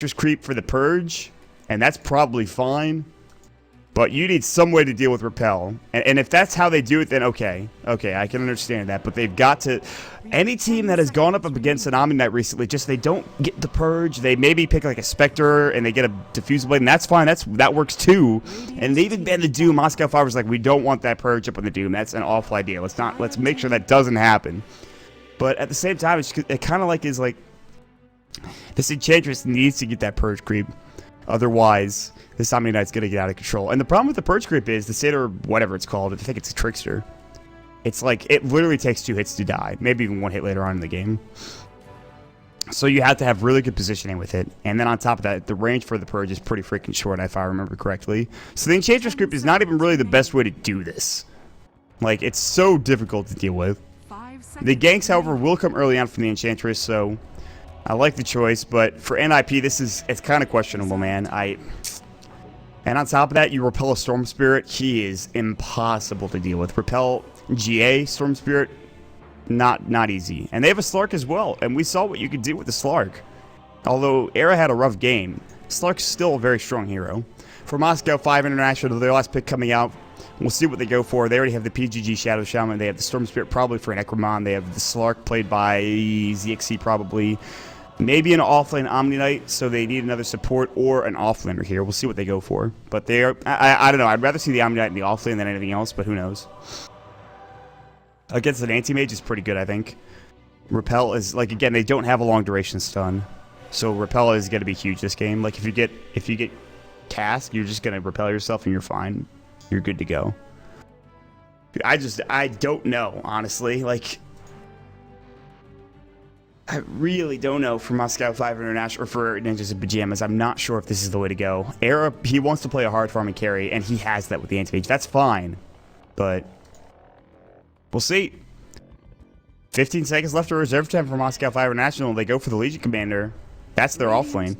Just creep for the purge, and that's probably fine. But you need some way to deal with repel. And if that's how they do it, then okay. Okay, I can understand that. But they've got to... Any team that has gone up against an Omni Knight recently, just they don't get the purge. They maybe pick like a Spectre and they get a Diffusal Blade, and that's fine. That works too. And they even banned the Doom. Moscow Fire was like, we don't want that purge up on the Doom. That's an awful idea. Let's make sure that doesn't happen. But at the same time, it kind of like is like... This Enchantress needs to get that purge creep. Otherwise, this Omni Knight's going to get out of control. And the problem with the purge creep is the Satyr, whatever it's called, I think it's a Trickster. It's like, it literally takes 2 hits to die. Maybe even 1 hit later on in the game. So you have to have really good positioning with it. And then on top of that, the range for the purge is pretty freaking short, if I remember correctly. So the Enchantress creep is not even really the best way to do this. Like, it's so difficult to deal with. The ganks, however, will come early on from the Enchantress, so... I like the choice, but for NIP, it's kind of questionable, man. And on top of that, you repel a Storm Spirit. He is impossible to deal with. Repel GA Storm Spirit, not easy. And they have a Slark as well, and we saw what you could do with the Slark. Although Era had a rough game, Slark's still a very strong hero. For Moscow 5 International, their last pick coming out, we'll see what they go for. They already have the PGG Shadow Shaman. They have the Storm Spirit probably for an Necromon. They have the Slark played by ZXC probably. Maybe an offlane Omni Knight, so they need another support or an offlaner here. We'll see what they go for. But they are, I don't know. I'd rather see the Omni Knight in the offlane than anything else, but who knows. Against an anti-mage is pretty good, I think. Repel is, like, again, they don't have a long duration stun. So Repel is going to be huge this game. Like, if you get cast, you're just going to repel yourself and you're fine. You're good to go. I don't know, honestly. Like... I really don't know for Moscow 5 International or for Ninjas and Pyjamas. I'm not sure if this is the way to go. Era, he wants to play a hard farming carry, and he has that with the anti-mage. That's fine, but we'll see. 15 seconds left of reserve time for Moscow 5 International. They go for the Legion Commander. That's their offlane.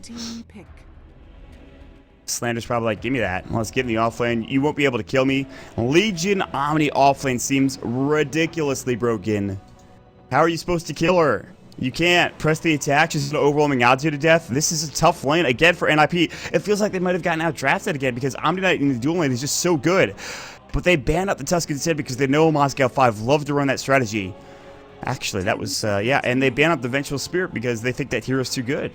Slander's probably like, give me that. Let's get in the offlane. You won't be able to kill me. Legion Omni offlane seems ridiculously broken. How are you supposed to kill her? You can't. Press the attack. She's an overwhelming odds you to death. This is a tough lane. Again, for NIP, it feels like they might have gotten out drafted again because Omni Knight in the dual lane is just so good. But they banned out the Tusken instead because they know Moscow 5 love to run that strategy. Actually, that was, yeah. And they banned out the Vengeful Spirit because they think that hero's too good.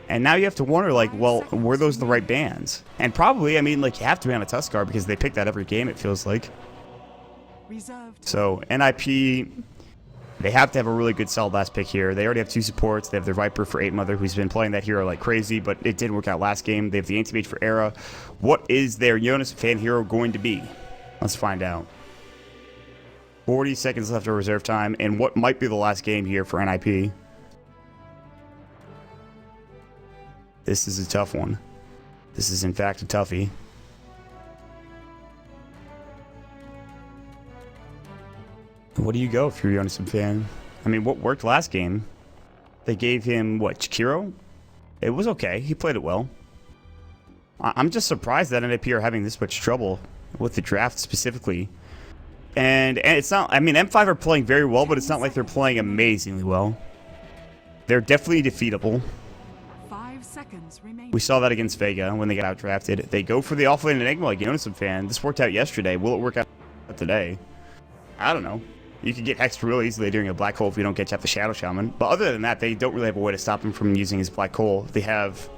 And now you have to wonder, like, well, were those the right bans? And probably, I mean, like, you have to ban a Tuskar because they pick that every game, it feels like. So, NIP... They have to have a really good solid last pick here. They already have 2 supports. They have their Viper for 8 Mother, who's been playing that hero like crazy, but it didn't work out last game. They have the Anti-Mage for Era. What is their Jonas fan hero going to be? Let's find out. 40 seconds left of reserve time, and what might be the last game here for NIP. This is a tough one. This is, in fact, a toughie. What do you go if you're a Jonas fan? I mean, what worked last game? They gave him, what, Chikiro? It was okay. He played it well. I'm just surprised that NIP are having this much trouble with the draft specifically. And it's not, I mean, M5 are playing very well, but it's not like they're playing amazingly well. They're definitely defeatable. 5 seconds remaining. We saw that against Vega when they got outdrafted. They go for the offlane Enigma like Jonas fan. This worked out yesterday. Will it work out today? I don't know. You can get hexed real easily during a black hole if you don't catch up the Shadow Shaman. But other than that, they don't really have a way to stop him from using his black hole. They have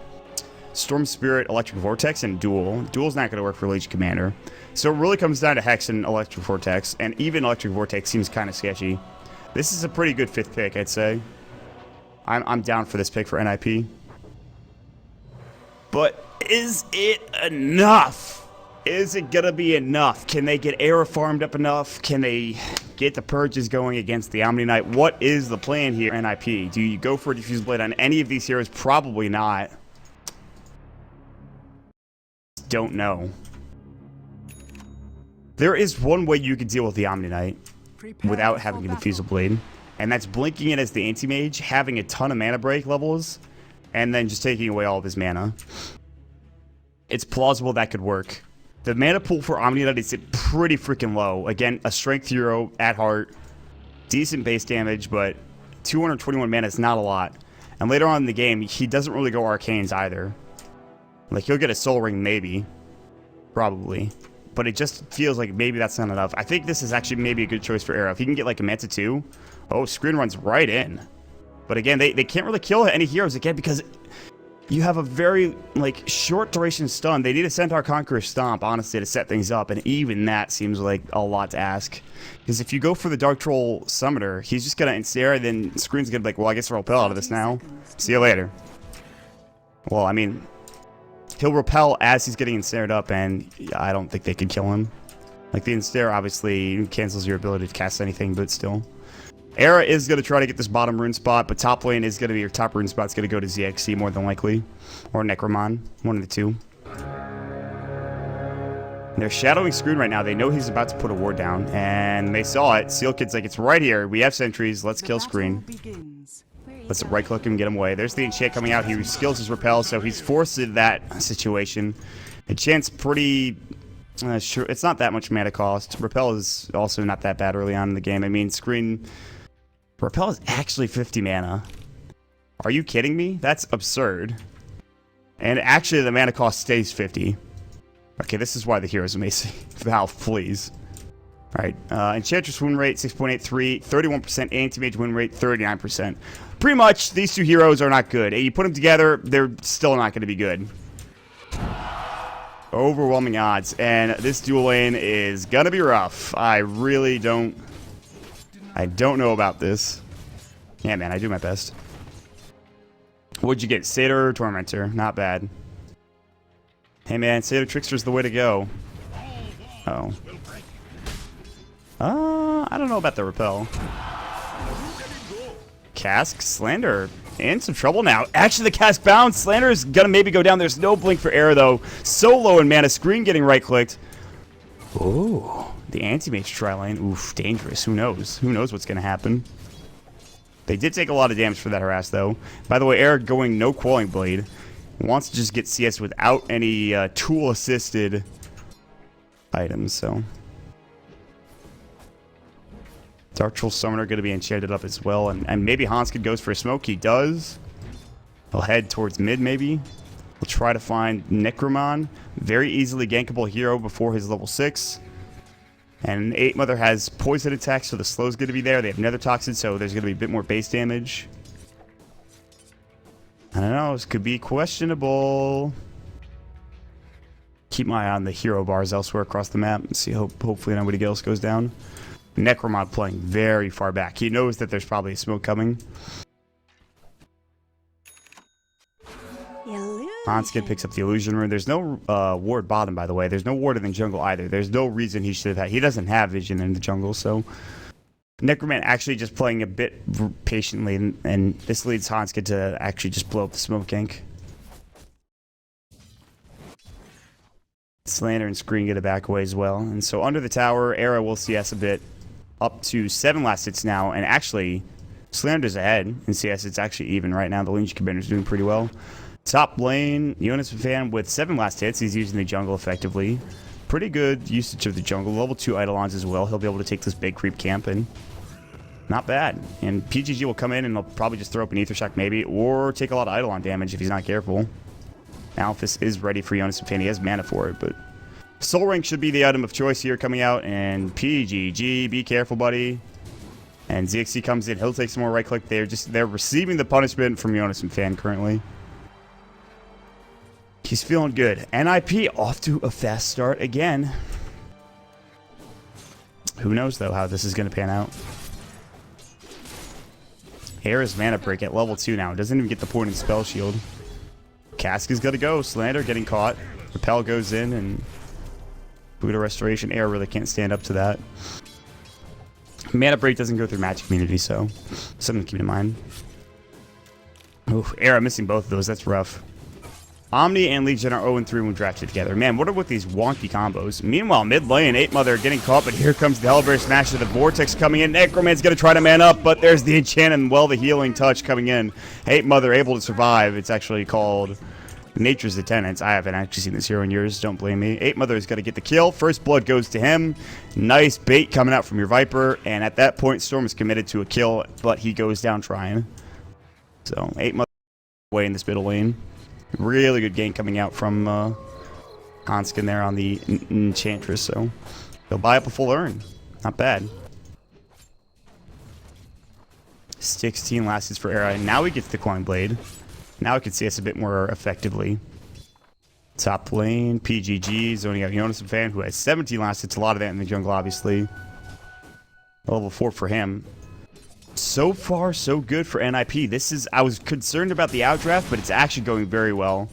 Storm Spirit, Electric Vortex, and Duel. Duel's not going to work for Legion Commander. So it really comes down to Hex and Electric Vortex. And even Electric Vortex seems kind of sketchy. This is a pretty good 5th pick, I'd say. I'm down for this pick for NIP. But is it enough? Is it going to be enough? Can they get Era farmed up enough? Can they get the purges going against the Omni Knight? What is the plan here, NIP? Do you go for a Diffuse Blade on any of these heroes? Probably not. Don't know. There is one way you can deal with the Omni Knight without having a Diffuse Blade, and that's blinking it as the Anti-Mage, having a ton of mana break levels, and then just taking away all of his mana. It's plausible that could work. The mana pool for Omni Knight is pretty freaking low. Again, a strength hero at heart. Decent base damage, but 221 mana is not a lot. And later on in the game, he doesn't really go arcanes either. Like, he'll get a soul ring maybe. Probably. But it just feels like maybe that's not enough. I think this is actually maybe a good choice for Arrow. If he can get like a Manta 2. Oh, screen runs right in. But again, they can't really kill any heroes again because you have a very, like, short duration stun. They need a Centaur Conqueror Stomp, honestly, to set things up. And even that seems like a lot to ask. Because if you go for the Dark Troll Summoner, he's just going to ensnare, then Screen's going to be like, well, I guess I'll repel out of this now. See you later. Well, I mean, he'll repel as he's getting ensnared up, and I don't think they can kill him. Like, the ensnare obviously cancels your ability to cast anything, but still. Era is going to try to get this bottom rune spot, but top lane is going to be your top rune spot's going to go to ZXC more than likely. Or Necromon. One of the two. And they're shadowing Screen right now. They know he's about to put a ward down. And they saw it. Seal Kid's like, it's right here. We have sentries. Let's kill Screen. Let's right click him and get him away. There's the enchant coming out. He skills his repel, so he's forced into that situation. Enchant's pretty... sure, it's not that much mana cost. Repel is also not that bad early on in the game. I mean, Screen... Repel is actually 50 mana. Are you kidding me? That's absurd. And actually, the mana cost stays 50. Okay, this is why the hero's amazing. Valve, please. Alright, Enchantress win rate, 6.83. 31% anti-mage win rate, 39%. Pretty much, these two heroes are not good. And you put them together, they're still not going to be good. Overwhelming odds. And this dual lane is going to be rough. I really don't know about this. Yeah, man, I do my best. What'd you get? Satyr or Tormentor? Not bad. Hey, man, Satyr Trickster's the way to go. Oh. I don't know about the repel. Cask, Slander, in some trouble now. Actually, the Cask bounce. Slander is gonna maybe go down. There's no blink for air, though. So low in mana. Screen getting right-clicked. Oh. The anti-mage tri-lane. Oof, dangerous. Who knows? Who knows what's going to happen? They did take a lot of damage for that harass, though. By the way, Eric going no Quelling Blade. Wants to just get CS without any tool-assisted items, so... Dark Troll Summoner going to be enchanted up as well. And maybe Hanskid goes for a smoke. He does. He'll head towards mid, maybe. We'll try to find Necromon. Very easily gankable hero before his level 6. And 8 Mother has poison attacks, so the slow's going to be there. They have Nether Toxin, so there's going to be a bit more base damage. I don't know. This could be questionable. Keep my eye on the hero bars elsewhere across the map and see. Hopefully nobody else goes down. Necromon playing very far back. He knows that there's probably a smoke coming. Hanskid picks up the illusion rune. There's no ward bottom, by the way. There's no ward in the jungle either. There's no reason he should have had. He doesn't have vision in the jungle, so... Necroman actually just playing a bit patiently, and this leads Hanskid to actually just blow up the smoke gank. Slander and Screen get a back away as well. And so under the tower, Era will CS a bit. Up to 7 last hits now, and actually, Slander's ahead in CS. It's actually even right now. The Legion Commander's doing pretty well. Top lane, Jonas Fan with 7 last hits. He's using the jungle effectively. Pretty good usage of the jungle. Level 2 Eidolons as well. He'll be able to take this big creep camp and not bad. And PGG will come in and they'll probably just throw up an Aether Shock maybe, or take a lot of Eidolon damage if he's not careful. Alphys is ready for Jonas Fan. He has mana for it, but Soul Ring should be the item of choice here coming out. And PGG, be careful, buddy. And ZXC comes in. He'll take some more right click. They're receiving the punishment from Jonas Fan currently. He's feeling good. NIP off to a fast start again. Who knows, though, how this is going to pan out. Era's mana break at level 2 now. Doesn't even get the point in Spell Shield. Cask is going to go. Slander getting caught. Repel goes in, and Buddha Restoration. Era really can't stand up to that. Mana break doesn't go through Magic Community, so something to keep in mind. Oof, Era missing both of those. That's rough. Omni and Legion are 0-3 when drafted together. Man, what are with these wonky combos? Meanwhile, mid lane, 8 Mother getting caught, but here comes the Hellbear Smash of the Vortex coming in. Necroman's going to try to man up, but there's the enchant and, well, the healing touch coming in. 8 Mother able to survive. It's actually called Nature's Attendance. I haven't actually seen this hero in years. Don't blame me. 8 Mother is going to get the kill. First blood goes to him. Nice bait coming out from your Viper, and at that point, Storm is committed to a kill, but he goes down trying. So, 8 Mother. way in this middle lane. Really good game coming out from Hanskin there on the Enchantress, so he'll buy up a full urn. Not bad. 16 last hits for Era, and now he gets the Coin Blade. Now he can see us a bit more effectively. Top lane, PGG, zoning out Jonas and Fan, who has 17 last hits. A lot of that in the jungle, obviously. Level 4 for him. So far, so good for NIP. This is, I was concerned about the outdraft, but it's actually going very well.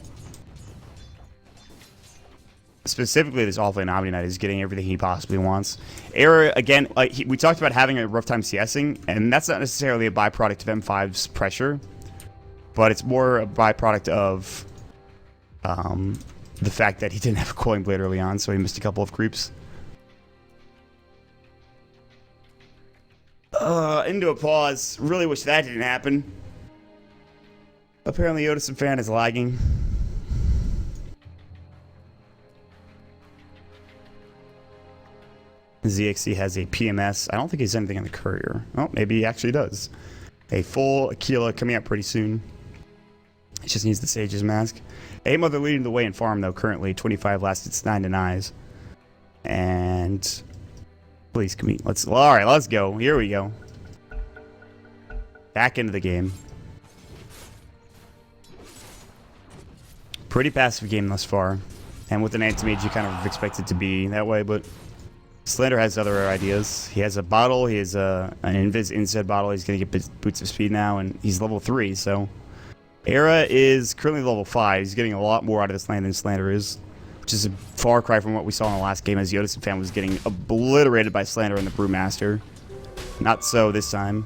Specifically, this offlane Omni Knight is getting everything he possibly wants. Era, again, we talked about having a rough time CSing, and that's not necessarily a byproduct of M5's pressure, but it's more a byproduct of the fact that he didn't have a Coin Blade early on, so he missed a couple of creeps. Into a pause. Really wish that didn't happen. Apparently, Otis and Fan is lagging. ZXC has a PMS. I don't think he has anything on the courier. Oh, maybe he actually does. A full Aquila coming out pretty soon. He just needs the Sage's Mask. A-Mother leading the way in farm, though, currently. 25 last, it's 9 denies. And please, can we, alright, let's go. Here we go. Back into the game. Pretty passive game thus far. And with an anti-mage, you kind of expect it to be that way, but Slander has other ideas. He has a bottle, he has an Invis Instead bottle, he's going to get Boots of Speed now, and he's level 3, so Era is currently level 5. He's getting a lot more out of this lane than Slander is, which is a far cry from what we saw in the last game, as Yotis and Fan was getting obliterated by Slander and the Brewmaster. Not so this time.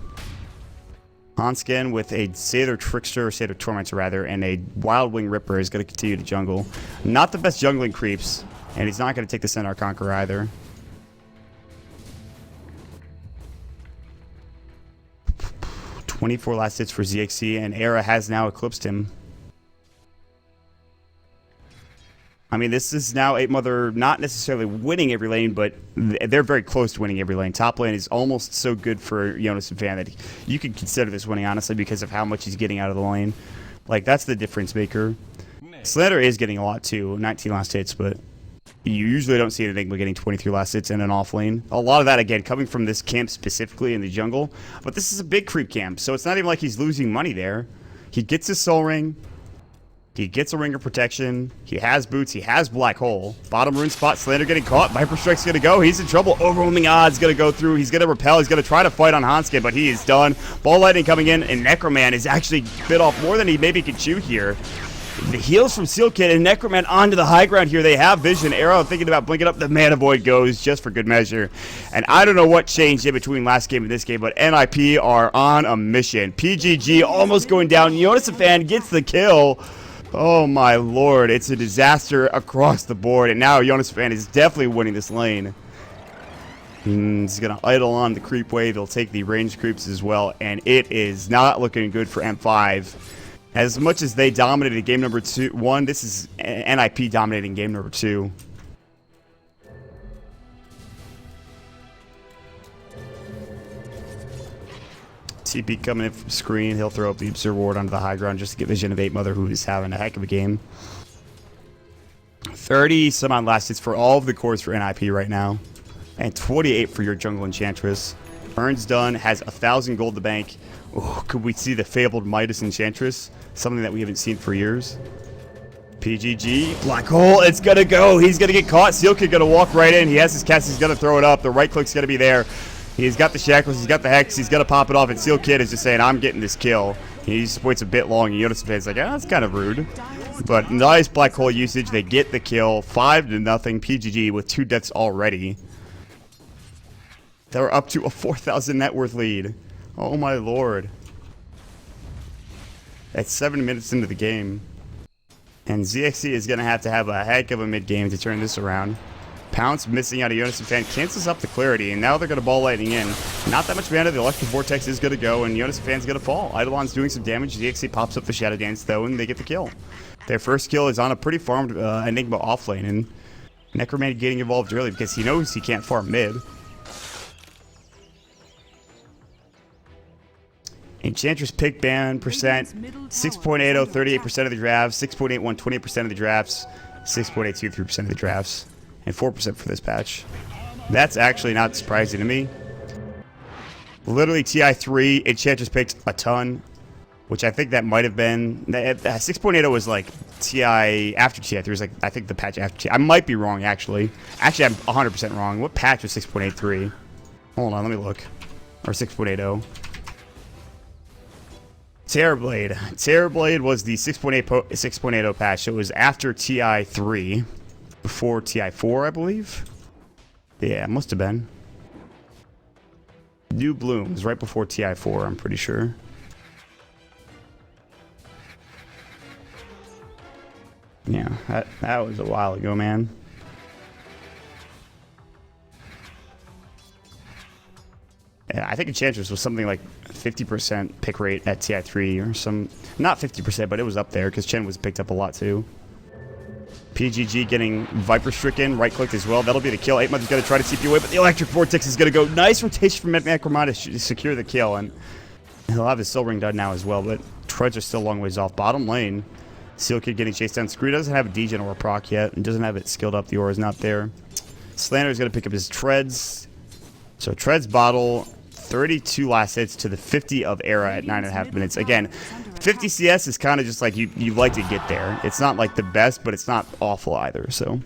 Hanskin with a Satyr Trickster, or Satyr Tormentor rather, and a Wild Wing Ripper is going to continue to jungle. Not the best jungling creeps, and he's not going to take the Centaur Conqueror either. $24 last hits for ZXC, and Era has now eclipsed him. I mean, this is now A-Mother not necessarily winning every lane, but they're very close to winning every lane. Top lane is almost so good for Jonas and Fan that you could consider this winning, honestly, because of how much he's getting out of the lane. Like, that's the difference maker. Slander is getting a lot, too. 19 last hits, but you usually don't see an Enigma getting 23 last hits in an off lane. A lot of that, again, coming from this camp specifically in the jungle. But this is a big creep camp, so it's not even like he's losing money there. He gets his Soul Ring. He gets a Ring of Protection. He has Boots. He has Black Hole. Bottom rune spot. Slander getting caught. Viper Strike's going to go. He's in trouble. Overwhelming odds going to go through. He's going to repel. He's going to try to fight on Hanskin, but he is done. Ball Lightning coming in, and Necroman is actually bit off more than he maybe could chew here. The heals from Seal Kid and Necroman onto the high ground here. They have vision. Arrow thinking about blinking up. The Mana Void goes just for good measure. And I don't know what changed in between last game and this game, but NIP are on a mission. PGG almost going down. Jonas and Fan gets the kill. Oh my lord, it's a disaster across the board, and now Jonas Fan is definitely winning this lane. He's going to idle on the creep wave. He'll take the range creeps as well, and it is not looking good for M5. As much as they dominated game number 1, this is NIP dominating game number 2. TP coming in from screen. He'll throw up the Observer Ward onto the high ground just to get vision of A-Mother, who is having a heck of a game. 30 some odd last hits for all of the cores for NIP right now. And 28 for your Jungle Enchantress. Urn's done, has 1,000 gold to bank. Oh, could we see the fabled Midas Enchantress? Something that we haven't seen for years. PGG, Black Hole, it's gonna go. He's gonna get caught. Seal Kid gonna walk right in. He has his cast, he's gonna throw it up. The right click's gonna be there. He's got the shackles, he's got the hex, he's gonna pop it off, and Seal Kid is just saying, I'm getting this kill. He just waits a bit long, and Jonas Fan's like, that's kind of rude. But nice Black Hole usage, they get the kill. 5-0, PGG with 2 deaths already. They're up to a 4,000 net worth lead. Oh my lord. That's 7 minutes into the game. And ZXC is gonna have a heck of a mid game to turn this around. Pounce missing out of Jonas and Fan cancels up the clarity, and now they're going to ball lightning in. Not that much mana, the Electric Vortex is going to go, and Jonas and Fan's going to fall. Eidolon's doing some damage, ZXC pops up the Shadow Dance though, and they get the kill. Their first kill is on a pretty farmed Enigma offlane, and Necroman getting involved early because he knows he can't farm mid. Enchantress pick ban percent, 6.80, 38% of the drafts, 6.81, 20% of the drafts, 6.82, 3% of the drafts, and 4% for this patch. That's actually not surprising to me. Literally TI3, Enchantress picked a ton, which I think that might have been 6.80 was like TI after TI3 was like I think the patch after TI. I might be wrong actually. Actually, I'm 100% wrong. What patch was 6.83? Hold on, let me look. Or 6.80. Terrorblade. Terrorblade was the 6.80 patch. So it was after TI3, before TI4, I believe. Yeah, it must have been. New Blooms right before TI4, I'm pretty sure. Yeah, that was a while ago, man. Yeah, I think Enchantress was something like 50% pick rate at TI3 or some... Not 50%, but it was up there because Chen was picked up a lot too. PGG getting Viper Stricken, right-clicked as well. That'll be the kill. 8 Mother's going to try to TP away, but the Electric Vortex is going to go. Nice rotation from Necromant to secure the kill, and he'll have his Soul Ring done now as well, but Treads are still a long ways off. Bottom lane, Seal Kid getting chased down. Screw doesn't have a degen or a proc yet, and doesn't have it skilled up. The aura is not there. Slander is going to pick up his Treads. So Treads bottle... 32 last hits to the 50 of Era at 9.5 minutes. Again, 50 CS is kind of just like you like to get there. It's not like the best, but it's not awful either. So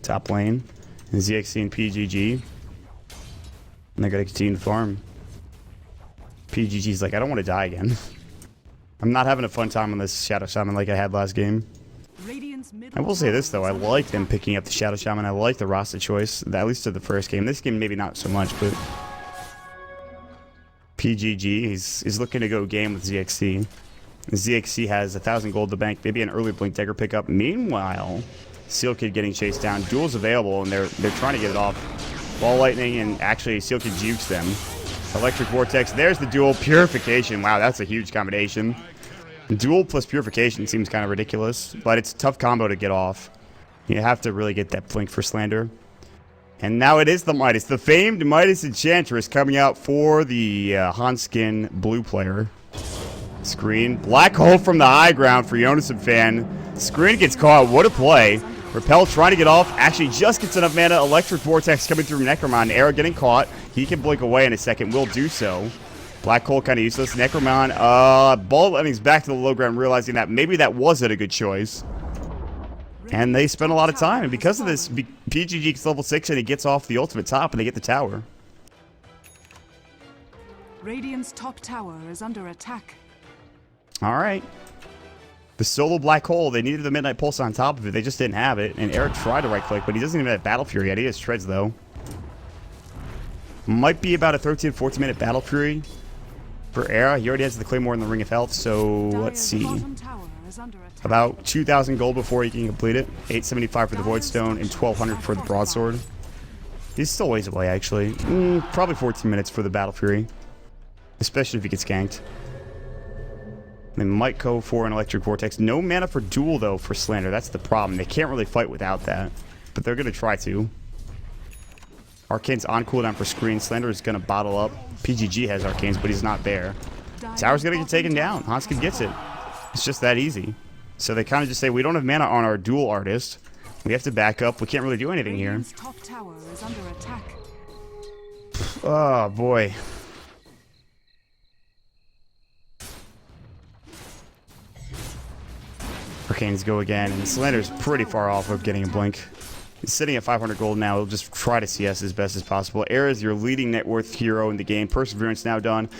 top lane, ZXC and PGG, and they're gonna continue to farm. PGG's like, I don't want to die again. I'm not having a fun time on this Shadow Shaman like I had last game. I will say this though, I like them picking up the Shadow Shaman. I like the Rasta choice, at least to the first game. This game maybe not so much, but PGG, he's looking to go game with ZXC. ZXC has 1,000 gold to bank, maybe an early Blink Dagger pickup. Meanwhile, Seal Kid getting chased down. Duel's available, and they're trying to get it off. Ball Lightning, and actually Seal Kid jukes them. Electric Vortex, there's the duel. Purification, wow, that's a huge combination. Duel plus Purification seems kind of ridiculous, but it's a tough combo to get off. You have to really get that blink for Slander. And now it is the Midas, the famed Midas Enchantress coming out for the Hanskin blue player. Screen, Black Hole from the high ground for Jonas and Fan. Screen gets caught, what a play. Repel trying to get off, actually just gets enough mana. Electric Vortex coming through Necromon. Arrow getting caught, he can blink away in a second, will do so. Black Hole kind of useless. Necromon, Ball Lightning's back to the low ground, realizing that maybe that wasn't a good choice. And they spent a lot of time, and because of this, PGG gets level 6 and he gets off the ultimate top and they get the tower. Radiant's top tower is under attack. Alright. The solo Black Hole, they needed the Midnight Pulse on top of it, they just didn't have it. And Eric tried to right click, but he doesn't even have Battle Fury yet. He has Treads though. Might be about a 13-14 minute Battle Fury for Era. He already has the Claymore in the Ring of Health, so let's see. About 2,000 gold before he can complete it. 875 for the Void Stone and 1,200 for the Broadsword. He's still ways away, actually. Probably 14 minutes for the Battle Fury, especially if he gets ganked. They might go for an Electric Vortex. No mana for Duel, though, for Slander. That's the problem. They can't really fight without that, but they're going to try to. Arcane's on cooldown for Screen. Slander is going to bottle up. PGG has Arcanes, but he's not there. Tower's going to get taken down. Hanskin gets it. It's just that easy. So they kind of just say, we don't have mana on our Duel Artist. We have to back up. We can't really do anything here. Top tower is under attack. Oh, boy. Arcanes go again, and Slander's pretty far off of getting a blink. He's sitting at 500 gold now. He'll just try to CS as best as possible. Era is your leading net worth hero in the game. Perseverance now done.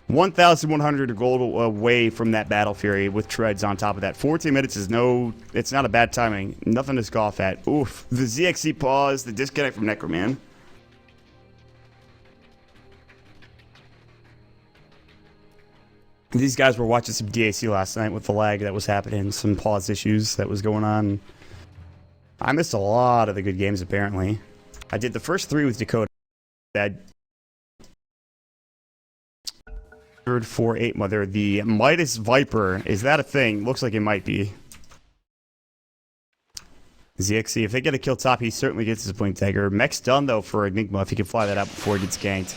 1,100 gold away from that Battle Fury with Treads on top of that. 14 minutes is it's not a bad timing. Nothing to scoff at. Oof. The ZXC pause, the disconnect from Necroman. These guys were watching some DAC last night with the lag that was happening, some pause issues that was going on. I missed a lot of the good games, apparently. I did the first 3 with Dakota. That 3rd, 4, 8 Mother. The Midas Viper, is that a thing? Looks like it might be. ZXC, if they get a kill top, he certainly gets his Blink Dagger. Mech's done, though, for Enigma, if he can fly that out before he gets ganked.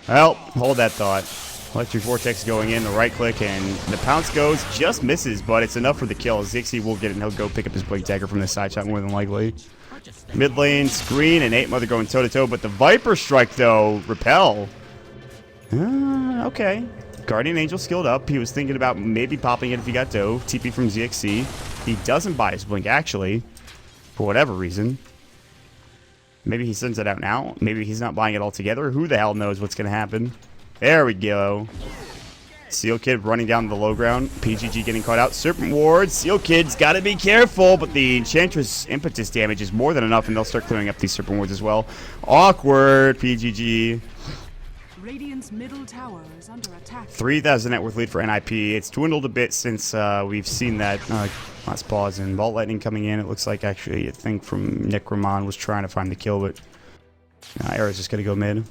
Well, hold that thought. Electric Vortex going in, the right click, and the pounce goes, just misses, but it's enough for the kill. Zixi will get it, and he'll go pick up his Blink Dagger from the side shot more than likely. Mid lane, Screen, and 8 Mother going toe-to-toe, but the Viper Strike, though, repel. Okay. Guardian Angel skilled up. He was thinking about maybe popping it if he got dove. TP from ZXC. He doesn't buy his Blink, actually, for whatever reason. Maybe he sends it out now. Maybe he's not buying it altogether. Who the hell knows what's going to happen? There we go. Seal Kid running down the low ground. PGG getting caught out. Serpent Ward. Seal Kid's got to be careful, but the Enchantress impetus damage is more than enough, and they'll start clearing up these Serpent Wards as well. Awkward, PGG. Radiant's middle tower is under attack. 3,000 net worth lead for NIP. It's dwindled a bit since we've seen that last pause. And Vault Lightning coming in. It looks like actually a thing from Necromon was trying to find the kill, but Era's just going to go mid.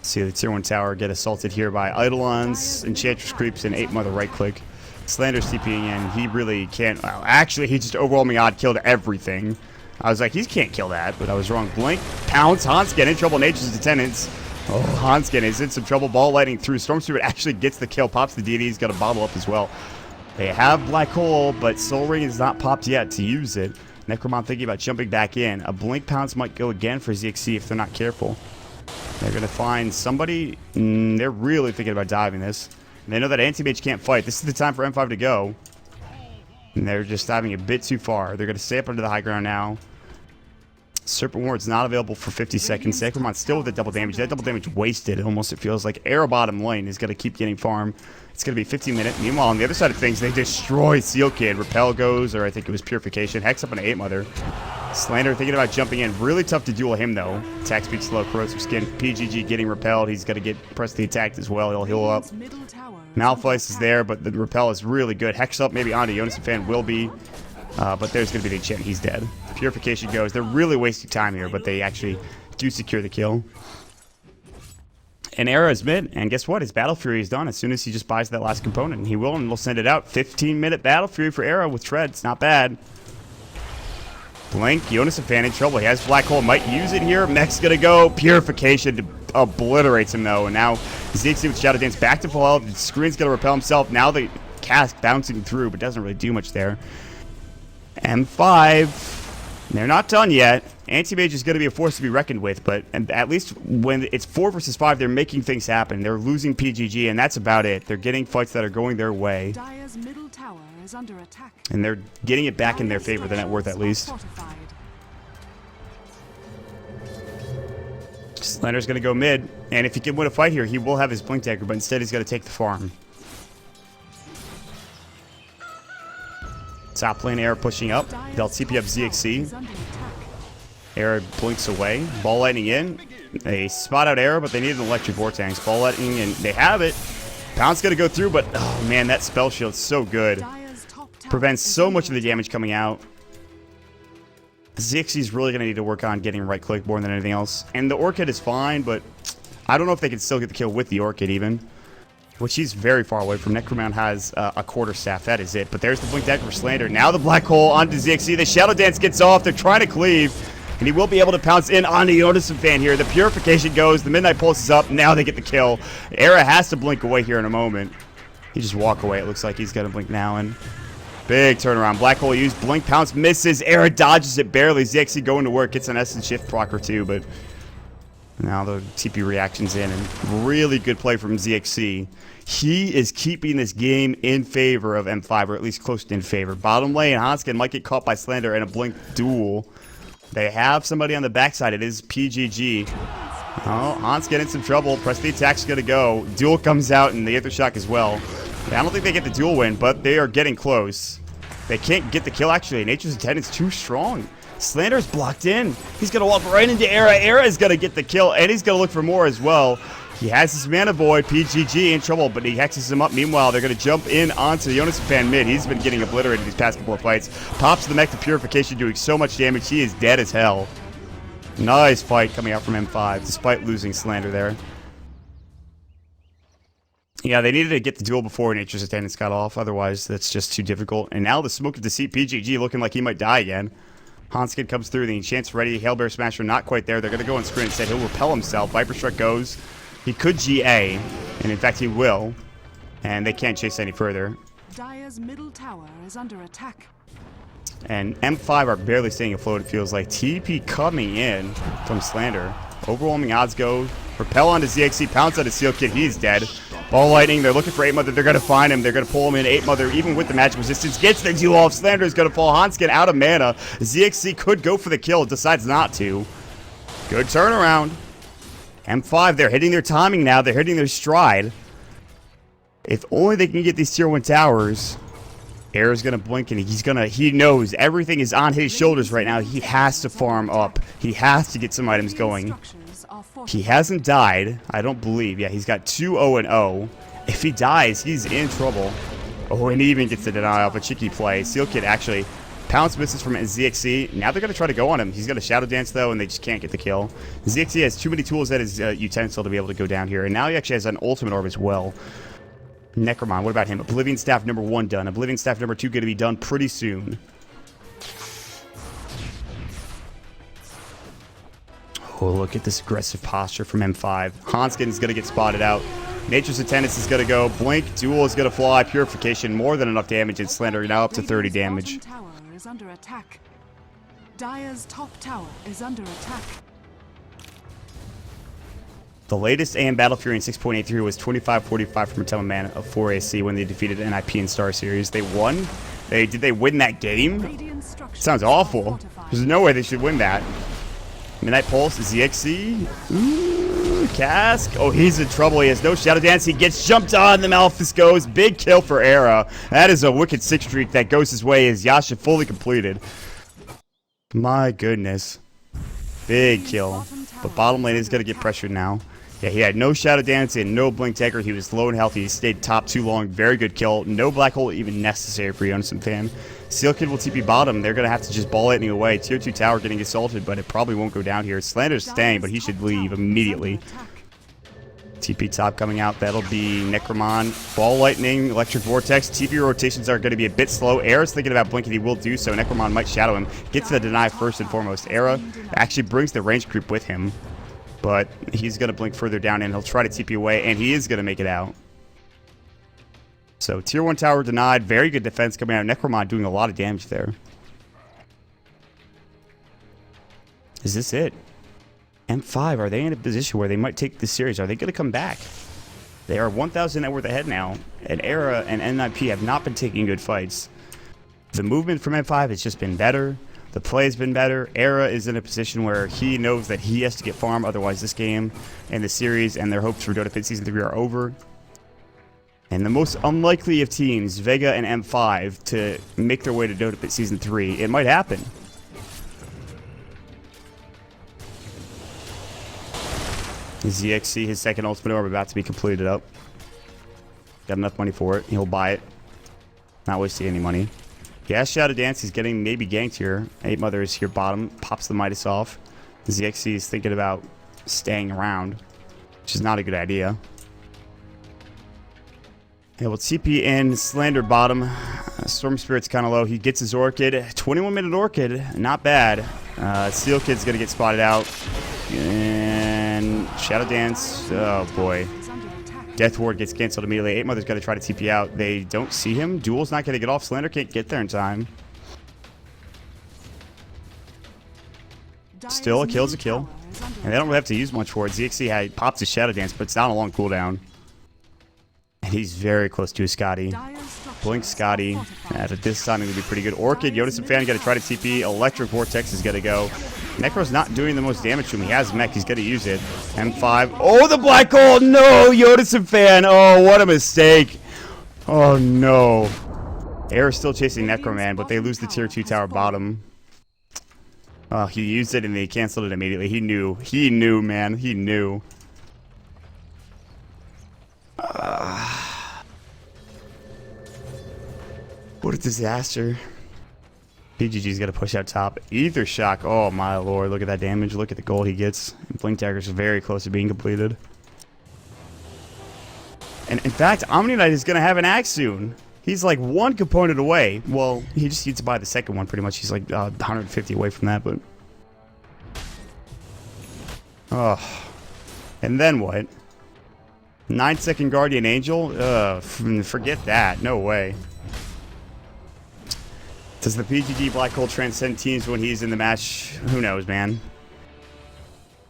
See the tier 1 tower get assaulted here by Eidolons, Enchantress creeps, and 8 Mother right click. Slander's TPing in. He really can't. Well, actually, he just overwhelming odd killed everything. I was like, he can't kill that, but I was wrong. Blink, pounce, Hanskin in trouble. Nature's Attendants. Oh, Hanskin is in some trouble. Ball lighting through. Storm Spirit actually gets the kill. Pops the deity. He's got a bottle up as well. They have Black Hole, but Soul Ring is not popped yet to use it. Necromon thinking about jumping back in. A Blink pounce might go again for ZXC if they're not careful. They're going to find somebody. They're really thinking about diving this. They know that Anti-Mage can't fight. This is the time for M5 to go. And they're just diving a bit too far. They're going to stay up under the high ground now. Serpent Ward's not available for 50 seconds. Necromon's still with the double damage. That double damage wasted almost, it feels like. Arrow bottom lane is going to keep getting farm. It's going to be 15 minutes. Meanwhile, on the other side of things, they destroy Seal Kid. Repel goes, or I think it was Purification. Hex up an 8 Mother. Slander thinking about jumping in. Really tough to duel him, though. Attack speed slow, corrosive skin. PGG getting repelled. He's got to get press the attack as well. He'll heal up. Malphite is there, but the repel is really good. Hex up maybe onto Jonas and Fan will be. But there's going to be the enchant. He's dead. Purification goes. They're really wasting time here, but they actually do secure the kill. And Era is mid, and guess what? His Battle Fury is done as soon as he just buys that last component. And he will, and we'll send it out. 15-minute Battle Fury for Era with Treads. Not bad. Blink. Jonas and Fan in trouble. He has Black Hole. Might use it here. Mech's going to go. Purification obliterates him, though. And now Zixi with Shadow Dance back to full health. The Screen's going to repel himself. Now the cast bouncing through, but doesn't really do much there. M5, they're not done yet. Anti-Mage is going to be a force to be reckoned with, but at least when it's 4 versus 5, they're making things happen. They're losing PGG, and that's about it. They're getting fights that are going their way. Dire's middle tower is under attack. And they're getting it back in their favor, the net worth at least. Slender's going to go mid, and if he can win a fight here, he will have his Blink Dagger, but instead he's going to take the farm. Top lane Air pushing up. They'll TP up ZXC. Air blinks away. Ball lightning in. They spot out Air, but they need an electric vortex. Ball lightning, and they have it. Pound's gonna go through, but oh man, that spell shield's so good. Prevents so much of the damage coming out. ZXC's really gonna need to work on getting right click more than anything else. And the Orchid is fine, but I don't know if they can still get the kill with the Orchid even. Which he's very far away from. Necromount has a quarterstaff. That is it. But there's the Blink Dagger for Slander. Now the Black Hole onto ZXC. The Shadow Dance gets off. They're trying to cleave. And he will be able to pounce in on the Jonas and Fan here. The Purification goes. The Midnight Pulse is up. Now they get the kill. Era has to blink away here in a moment. He just walk away. It looks like he's going to blink now. And big turnaround. Black Hole used. Blink pounce misses. Era dodges it barely. ZXC going to work. Gets an Essence Shift proc or two. But now the TP reaction's in. And really good play from ZXC. He is keeping this game in favor of M5, or at least close to in favor. Bottom lane, Hanskin might get caught by Slander in a Blink duel. They have somebody on the backside. It is PGG. Oh, Hanskin in some trouble. Press the attack's going to go. Duel comes out, and the Aether Shock as well. I don't think they get the duel win, but they are getting close. They can't get the kill, actually. Nature's Attendant's too strong. Slander's blocked in. He's going to walk right into Era. Era is going to get the kill, and he's going to look for more as well. He has his Mana Void, PGG in trouble, but he hexes him up. Meanwhile, they're going to jump in onto Jonas and Fan mid. He's been getting obliterated these past couple of fights. Pops the mech to Purification, doing so much damage. He is dead as hell. Nice fight coming out from M5, despite losing Slander there. Yeah, they needed to get the duel before Nature's Attendants got off. Otherwise, that's just too difficult. And now the Smoke of Deceit, PGG looking like he might die again. Hanskin comes through. The Enchant's ready. Hailbear Smasher not quite there. They're going to go on Screen. Instead, he'll repel himself. Viper Strike goes. He could GA, and in fact he will. And they can't chase any further. Dire's middle tower is under attack. And M5 are barely staying afloat, it feels like. TP coming in from Slander. Overwhelming odds go. Repel onto ZXC, pounce onto Seal Kid, he's dead. Ball Lightning, they're looking for 8 Mother, they're going to find him, they're going to pull him in. 8 Mother, even with the magic resistance, gets the duel off. Slander is going to fall. Hanskin out of mana. ZXC could go for the kill, decides not to. Good turnaround. M5, they're hitting their timing now, they're hitting their stride. If only they can get these tier 1 towers. Era's gonna blink and he knows everything is on his shoulders right now. He has to farm up. He has to get some items going. He hasn't died, I don't believe. Yeah, he's got 2-0-0. If he dies, he's in trouble. Oh, and he even gets the denial of a cheeky play. Seal Kid actually pounce misses from ZXC. Now they're gonna try to go on him. He's gonna Shadow Dance though, and they just can't get the kill. ZXC has too many tools at his utensil to be able to go down here, and now he actually has an ultimate orb as well. Necromon, what about him? Oblivion Staff number 1 done. Oblivion Staff number 2 going to be done pretty soon. Oh, look at this aggressive posture from M5. Hanskin is going to get spotted out. Nature's Attendance is going to go. Blink, Duel is going to fly. Purification, more than enough damage. And Slender now up to 30 damage. Tower is under attack. Dire's top tower is under attack. The latest AM Battle Fury in 6.83 was 25-45 from Retema Man of 4 AC when they defeated NIP in Star Series. They won? Did they win that game? Sounds awful. There's no way they should win that. Midnight Pulse, ZXC. Ooh, Cask. Oh, he's in trouble. He has no Shadow Dance. He gets jumped on. The Malphus goes. Big kill for Era. That is a wicked 6 streak that goes his way as Yasha fully completed. My goodness. Big kill. But bottom lane is going to get pressured now. Yeah, he had no Shadow Dance and no Blink Dagger. He was low and healthy. He stayed top too long. Very good kill. No Black Hole even necessary for Yonason fan. Seal Kid will TP bottom. They're going to have to just ball lightning away. Tier 2 tower getting assaulted, but it probably won't go down here. Slander's staying, but he should leave immediately. TP top coming out. That'll be Necromon. Ball Lightning, Electric Vortex. TP rotations are going to be a bit slow. Era's thinking about blinking. He will do so. Necromon might shadow him. Get to the deny first and foremost. Era actually brings the range creep with him. But he's going to blink further down, and he'll try to TP away, and he is going to make it out. So, Tier 1 tower denied. Very good defense coming out. Necromon doing a lot of damage there. Is this it? M5, are they in a position where they might take this series? Are they going to come back? They are 1,000 net worth ahead now, and Era and NIP have not been taking good fights. The movement from M5 has just been better. The play has been better. Era is in a position where he knows that he has to get farm, otherwise this game and the series and their hopes for Dota Pit Season 3 are over. And the most unlikely of teams, Vega and M5, to make their way to Dota Pit Season 3, it might happen. ZXC, his second ultimate orb about to be completed up. Got enough money for it. He'll buy it. Not wasting any money. He has Shadow Dance. He's getting maybe ganked here. 8 Mother is here bottom. Pops the Midas off. ZXC is thinking about staying around, which is not a good idea. Yeah, well, TP in. Slander bottom. Storm Spirit's kind of low. He gets his Orchid. 21-minute Orchid. Not bad. Seal Kid's going to get spotted out. And Shadow Dance. Oh, boy. Death Ward gets canceled immediately. 8 Mother's got to try to TP out. They don't see him. Duel's not going to get off. Slander can't get there in time. Still, a kill's a kill. And they don't really have to use much for it. ZXC pops his Shadow Dance, but it's not a long cooldown. And he's very close to his Scotty. Blink Scotty. At this time, it would be pretty good. Orchid, Yodason fan, got to try to TP. Electric Vortex is going to go. Necro's not doing the most damage to him. He has mech. He's going to use it. M5. Oh, the black hole. No, Yodason fan. Oh, what a mistake. Oh, no. Era's still chasing Necroman, but they lose the tier 2 tower bottom. Oh, he used it and they canceled it immediately. He knew. He knew, man. He knew. What a disaster. PGG's got to push out top. Ether Shock. Oh, my lord. Look at that damage. Look at the gold he gets. And Blink Dagger's very close to being completed. And in fact, Omni-Knight is going to have an axe soon. He's like one component away. Well, he just needs to buy the second one pretty much. He's like 150 away from that, but... Oh. And then what? 9-second Guardian Angel? Forget that. No way. Does the PGG Black Hole transcend teams when he's in the match? Who knows, man.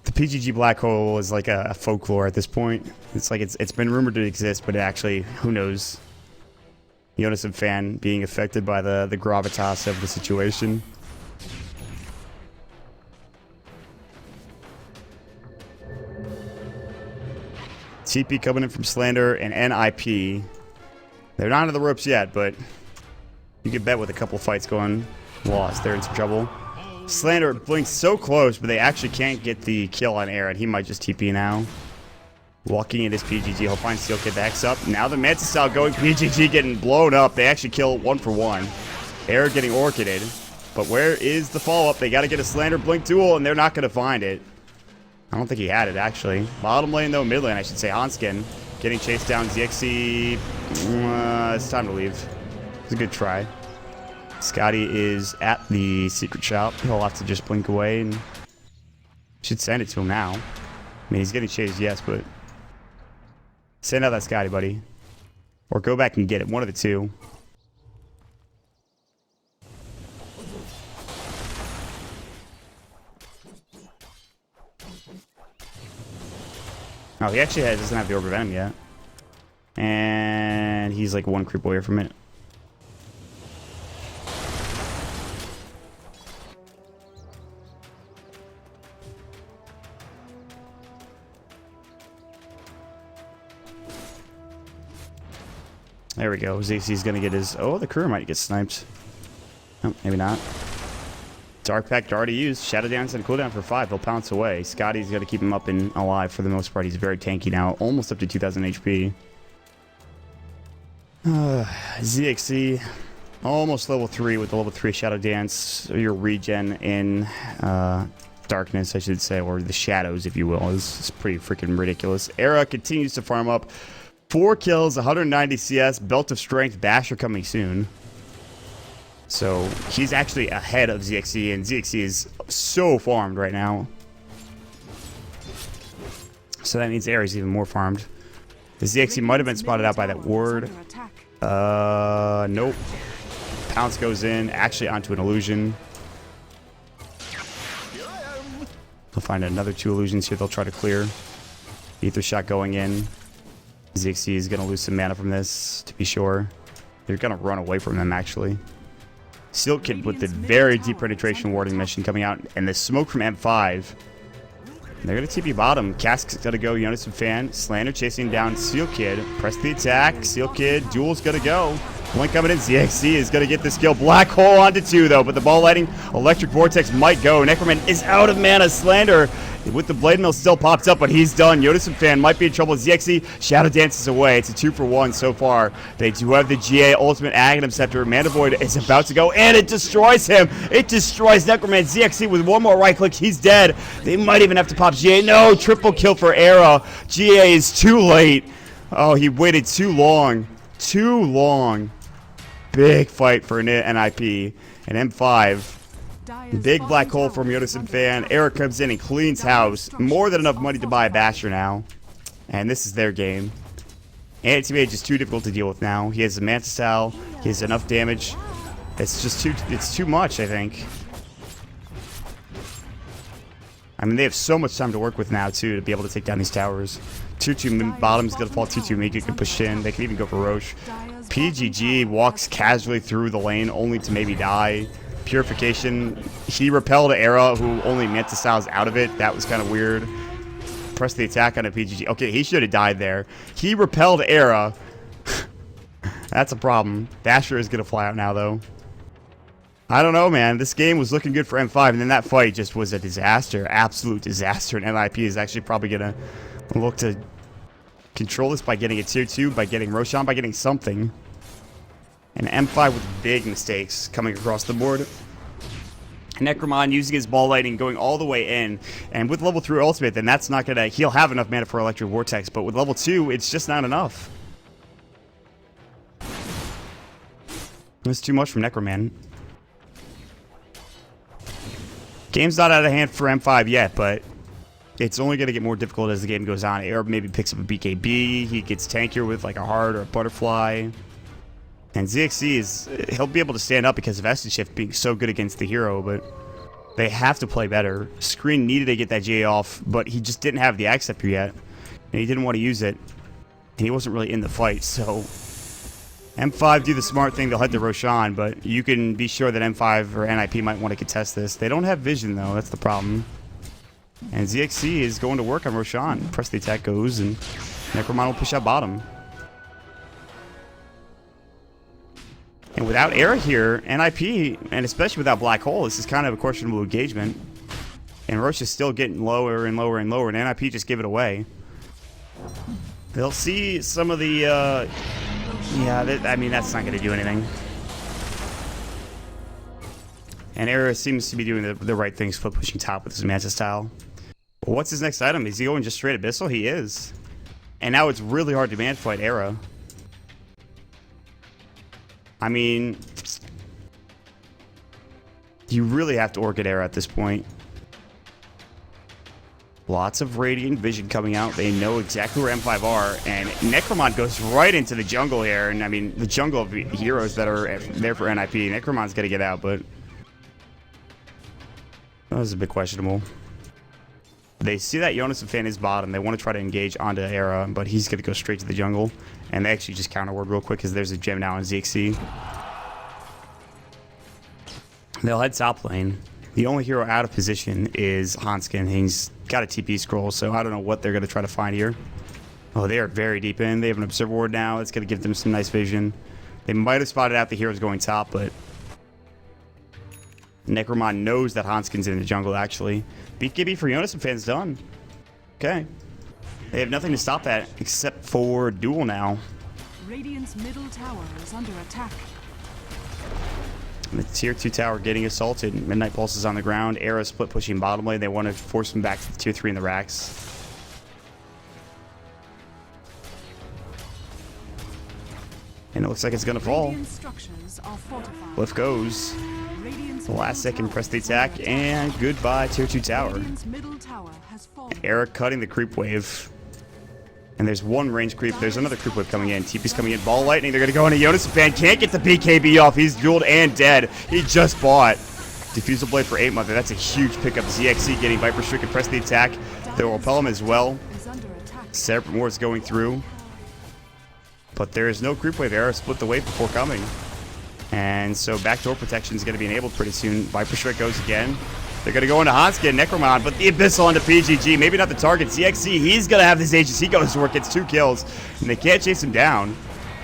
The PGG Black Hole is like a folklore at this point. It's like it's been rumored to exist, but it actually, who knows? Jonas and fan being affected by the gravitas of the situation. TP coming in from Slander and NIP. They're not on the ropes yet, but you can bet with a couple fights going lost, they're in some trouble. Slander blinks so close, but they actually can't get the kill on Aaron. He might just TP now. Walking in his PGG, he'll find Steel Kid backs up. Now the Mantis style going, PGG getting blown up. They actually kill 1 for 1. Aaron getting orchided. But where is the follow-up? They got to get a Slander Blink duel, and they're not going to find it. I don't think he had it, actually. Bottom lane, though, mid lane, I should say. Hanskin getting chased down. ZXC, it's time to leave. It's a good try. Scotty is at the secret shop. He'll have to just blink away and should send it to him now. I mean, he's getting chased, yes, but send out that Scotty, buddy. Or go back and get it. One of the two. Oh, he actually doesn't have the Orb of Venom yet. And he's like 1 creep away from it. There we go. ZC's gonna get his... Oh, the crew might get sniped. Oh, maybe not. Dark Pact already used. Shadow Dance and cooldown for 5. He'll pounce away. Scotty's gonna keep him up and alive for the most part. He's very tanky now. Almost up to 2000 HP. ZXC. Almost level 3 with the level 3 Shadow Dance. Your regen in darkness, I should say. Or the shadows, if you will. It's pretty freaking ridiculous. Era continues to farm up. 4 kills, 190 CS, Belt of Strength, Basher coming soon. So he's actually ahead of ZXC, and ZXC is so farmed right now. So that means Ares even more farmed. The ZXC might have been spotted out by that ward. Nope. Pounce goes in, actually onto an illusion. They'll find another 2 illusions here they'll try to clear. Ether shot going in. ZXC is going to lose some mana from this, to be sure. They're going to run away from them, actually. Steel Kid with the very deep penetration warding mission coming out, and the smoke from M5. They're going to TP bottom. Cask's got to go. Jonas and fan. Slander chasing down Steel Kid. Press the attack. Steel Kid. Duel's going to go. Blink coming in. ZXC is going to get this kill. Black Hole onto 2, though, but the ball lighting. Electric Vortex might go. Necroman is out of mana. Slander with the Blade Mill still pops up, but he's done. Jonas and fan might be in trouble. ZXC Shadow Dances away. It's a 2 for 1 so far. They do have the GA Ultimate Aghanim Scepter. Mana Void is about to go, and it destroys him. It destroys Necroman. ZXC with 1 more right click. He's dead. They might even have to pop GA. No, triple kill for Era. GA is too late. Oh, he waited too long. Too long. Big fight for NIP and M5. Big black hole from Yodason fan. Eric comes in and cleans house. More than enough money to buy a Basher now. And this is their game. Anti-Mage is too difficult to deal with now. He has the Manta Style. He has enough damage. It's just too much, I think. I mean, they have so much time to work with now, too, to be able to take down these towers. 2-2 bottom's gonna fall. 2-2 Mika can push in. They can even go for Roche. PGG walks casually through the lane only to maybe die. Purification. He repelled Era, who only Manta Styles out of it. That was kind of weird. Press the attack on a PGG. Okay, he should have died there. He repelled Era. That's a problem. Basher is gonna fly out now, though. I don't know, man. This game was looking good for M5, and then that fight just was a disaster. Absolute disaster. And NIP is actually probably gonna look to control this by getting a tier 2, by getting Roshan, by getting something. And M5 with big mistakes coming across the board. Necromon using his ball lighting, going all the way in. And with level 3 ultimate, then that's not gonna... He'll have enough mana for Electric Vortex, but with level 2, it's just not enough. That's too much from Necroman. Game's not out of hand for M5 yet, but it's only going to get more difficult as the game goes on. Arab maybe picks up a BKB. He gets tankier with like a heart or a butterfly. And ZXC he'll be able to stand up because of Essence Shift being so good against the hero, but they have to play better. Screen needed to get that GA off, but he just didn't have the Acceptor yet. And he didn't want to use it. And he wasn't really in the fight, so M5 do the smart thing, they'll head to Roshan, but you can be sure that M5 or NIP might want to contest this. They don't have vision though, that's the problem. And ZXC is going to work on Roshan. Press the attack goes, and Necromon will push out bottom. And without Era here, NIP, and especially without Black Hole, this is kind of a questionable engagement. And Roche is still getting lower and lower and lower, and NIP just give it away. They'll see some of the, I mean, that's not going to do anything. And Era seems to be doing the right things, foot pushing top with his Manta style. But what's his next item? Is he going just straight Abyssal? He is. And now it's really hard to man fight Era. I mean, you really have to Orchid Era at this point. Lots of Radiant Vision coming out. They know exactly where M5 are. And Necromon goes right into the jungle here. And I mean, the jungle of heroes that are there for NIP. Necromon's got to get out, but that was a bit questionable. They see that Jonas and Fan is bottom. They want to try to engage onto Era, but he's going to go straight to the jungle. And they actually just counter ward real quick because there's a gem now in ZXC. They'll head top lane. The only hero out of position is Hanskin. He's got a TP scroll, so I don't know what they're going to try to find here. Oh, they are very deep in. They have an Observer Ward now. It's going to give them some nice vision. They might have spotted out the heroes going top, but Necromon knows that Hanskin's in the jungle, actually. BKB for Jonas and Fan's done. Okay. They have nothing to stop that except for Duel now. Radiant's middle tower is under attack. The tier 2 tower getting assaulted. Midnight Pulse is on the ground. Era split pushing bottom lane. They want to force him back to the tier 3 in the racks. And it looks like it's going to fall. Cliff goes. The last second, press the attack, and goodbye tier 2 tower. Era cutting the creep wave. And there's one range creep. There's another creep wave coming in. TP's coming in. Ball lightning. They're going to go into Jonas. Fan can't get the BKB off. He's dueled and dead. He just bought Diffusal Blade for 8 Mother. That's a huge pickup. ZXC getting Viper Strike and press the attack. They'll repel him as well. Separate Ward's going through. But there is no creep wave. Era split the wave before coming. And so backdoor protection is going to be enabled pretty soon. Viper Strike goes again. They're going to go into Hanskin, Necromon, but the Abyssal onto PGG. Maybe not the target. ZXC, he's going to have this Aegis. He goes to work, gets 2 kills, and they can't chase him down.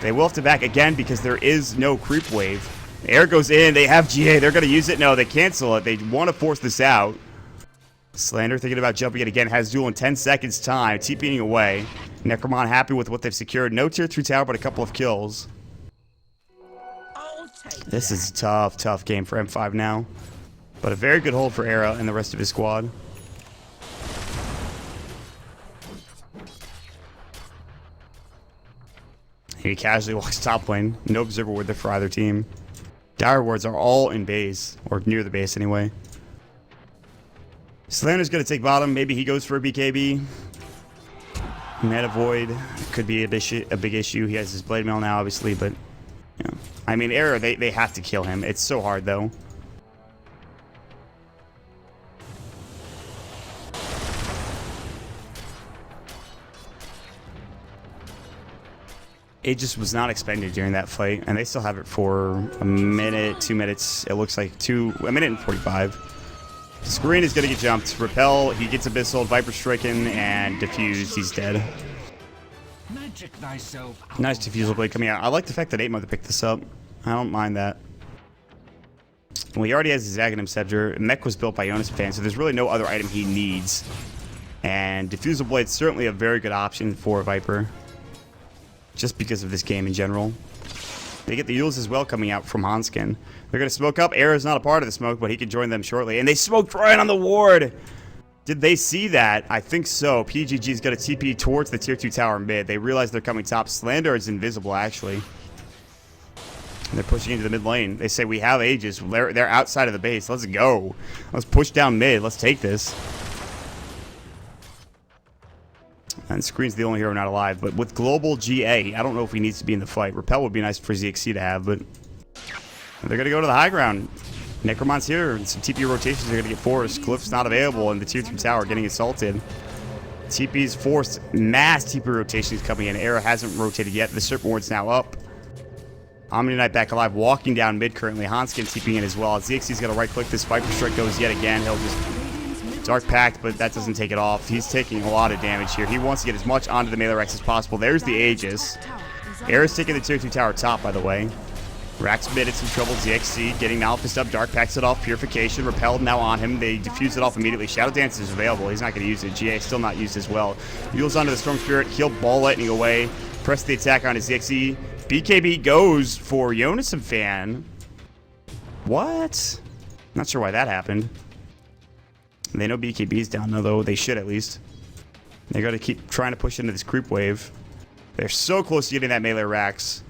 They will have to back again because there is no creep wave. Air goes in. They have GA. They're going to use it. No, they cancel it. They want to force this out. Slander thinking about jumping it again. Has duel in 10 seconds time. TPing away. Necromon happy with what they've secured. No tier 3 tower, but a couple of kills. This is a tough, tough game for M5 now. But a very good hold for Era and the rest of his squad. He casually walks top lane. No Observer Ward there for either team. Dire Wards are all in base, or near the base anyway. Slander's going to take bottom. Maybe he goes for a BKB. Meta Void could be a big issue. He has his Blade Mail now, obviously, but yeah. I mean, Era, they have to kill him. It's so hard, though. It just was not expended during that fight, and they still have it for a minute, 2 minutes. It looks like a minute and 45. Screen is going to get jumped. Repel, he gets Abyssal, Viper stricken, and Diffused. He's dead. Nice Diffusal Blade coming out. I like the fact that 8 Mother picked this up. I don't mind that. Well, he already has his Aghanim Scepter. Mech was built by Jonas Fan, so there's really no other item he needs. And Diffusal Blade's certainly a very good option for Viper. Just because of this game in general. They get the Yules as well coming out from Hanskin. They're going to smoke up. Era's not a part of the smoke, but he can join them shortly. And they smoked right on the ward. Did they see that? I think so. PGG's going to TP towards the tier 2 tower mid. They realize they're coming top. Slander is invisible, actually. And they're pushing into the mid lane. They say, we have Aegis. They're outside of the base. Let's go. Let's push down mid. Let's take this. And Screen's the only hero not alive. But with Global GA, I don't know if he needs to be in the fight. Repel would be nice for ZXC to have, but they're going to go to the high ground. Necromont's here, and some TP rotations are going to get forced. Cliff's not available, and the tier 3 tower getting assaulted. TP's forced. Mass TP rotations coming in. Era hasn't rotated yet. The Serpent Ward's now up. Omni Knight back alive, walking down mid currently. Hanskin TPing in as well. ZXC's going to right-click this. Viper Strike goes yet again. He'll just Dark Pact, but that doesn't take it off. He's taking a lot of damage here. He wants to get as much onto the melee Rex as possible. There's the Aegis. Era's taking the tier 2 tower top, by the way. Rax mid in some trouble. ZXC getting Malphist up. Dark Pacts it off. Purification. Repelled now on him. They diffuse it off immediately. Shadow Dance is available. He's not going to use it. GA still not used as well. Mules onto the Storm Spirit. He'll ball lightning away. Press the attack on his ZXC. BKB goes for Yonasan Fan. What? Not sure why that happened. They know BKB's down, though. They should at least. They're going to keep trying to push into this creep wave. They're so close to getting that melee Rax.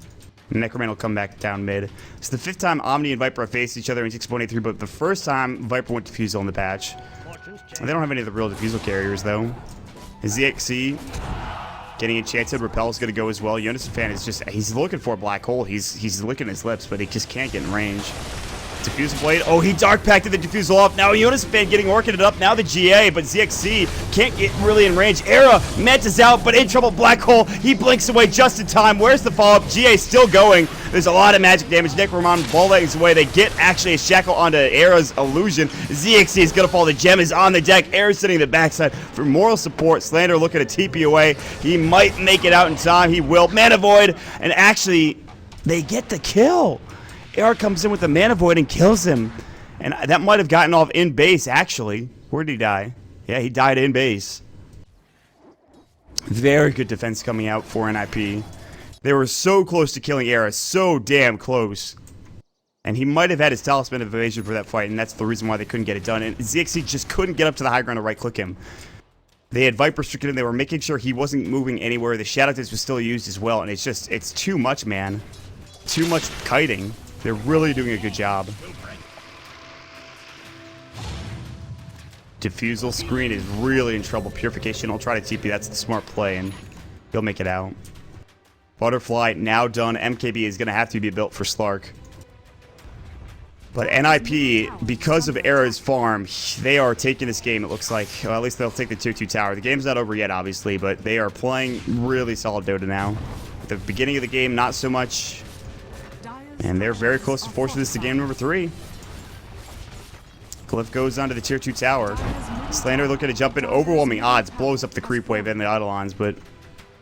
Necroman will come back down mid. It's the 5th time Omni and Viper have faced each other in 6.83, but the first time Viper went Diffusal in the patch. They don't have any of the real Diffusal carriers, though. ZXC getting enchanted. Repel is going to go as well. Yonasan Fan is just, he's looking for a black hole. He's licking his lips, but he just can't get in range. Diffusal Blade. Oh, he Dark Pacted the Diffusal off. Now Yonasan Fan getting orchided up. Now the GA, but ZXC can't get really in range. Era, Met is out, but in trouble. Black Hole. He blinks away just in time. Where's the follow-up? GA still going. There's a lot of magic damage. Necromon ball legs away. They get actually a shackle onto Era's illusion. ZXC is going to fall. The gem is on the deck. Era sitting the backside for moral support. Slander looking to TP away. He might make it out in time. He will. Mana Void. And actually, they get the kill. Era comes in with the Mana Void and kills him. And that might have gotten off in base, actually. Where did he die? Yeah, he died in base. Very good defense coming out for NIP. They were so close to killing Era. So damn close. And he might have had his Talisman of Evasion for that fight, and that's the reason why they couldn't get it done. And ZXC just couldn't get up to the high ground to right-click him. They had Viper stricken him. They were making sure he wasn't moving anywhere. The Shadow Dance was still used as well, and it's just, it's too much, man. Too much kiting. They're really doing a good job. Diffusal Screen is really in trouble. Purification will try to TP. That's the smart play, and he'll make it out. Butterfly now done. MKB is going to have to be built for Slark. But NIP, because of Era's farm, they are taking this game, it looks like. Well, at least they'll take the tier 2 tower. The game's not over yet, obviously, but they are playing really solid Dota now. At the beginning of the game, not so much. And they're very close to forcing this to game number 3. Cliff goes onto the tier 2 tower. Slander looking to jump in. Overwhelming odds. Blows up the creep wave and the Eidolons, but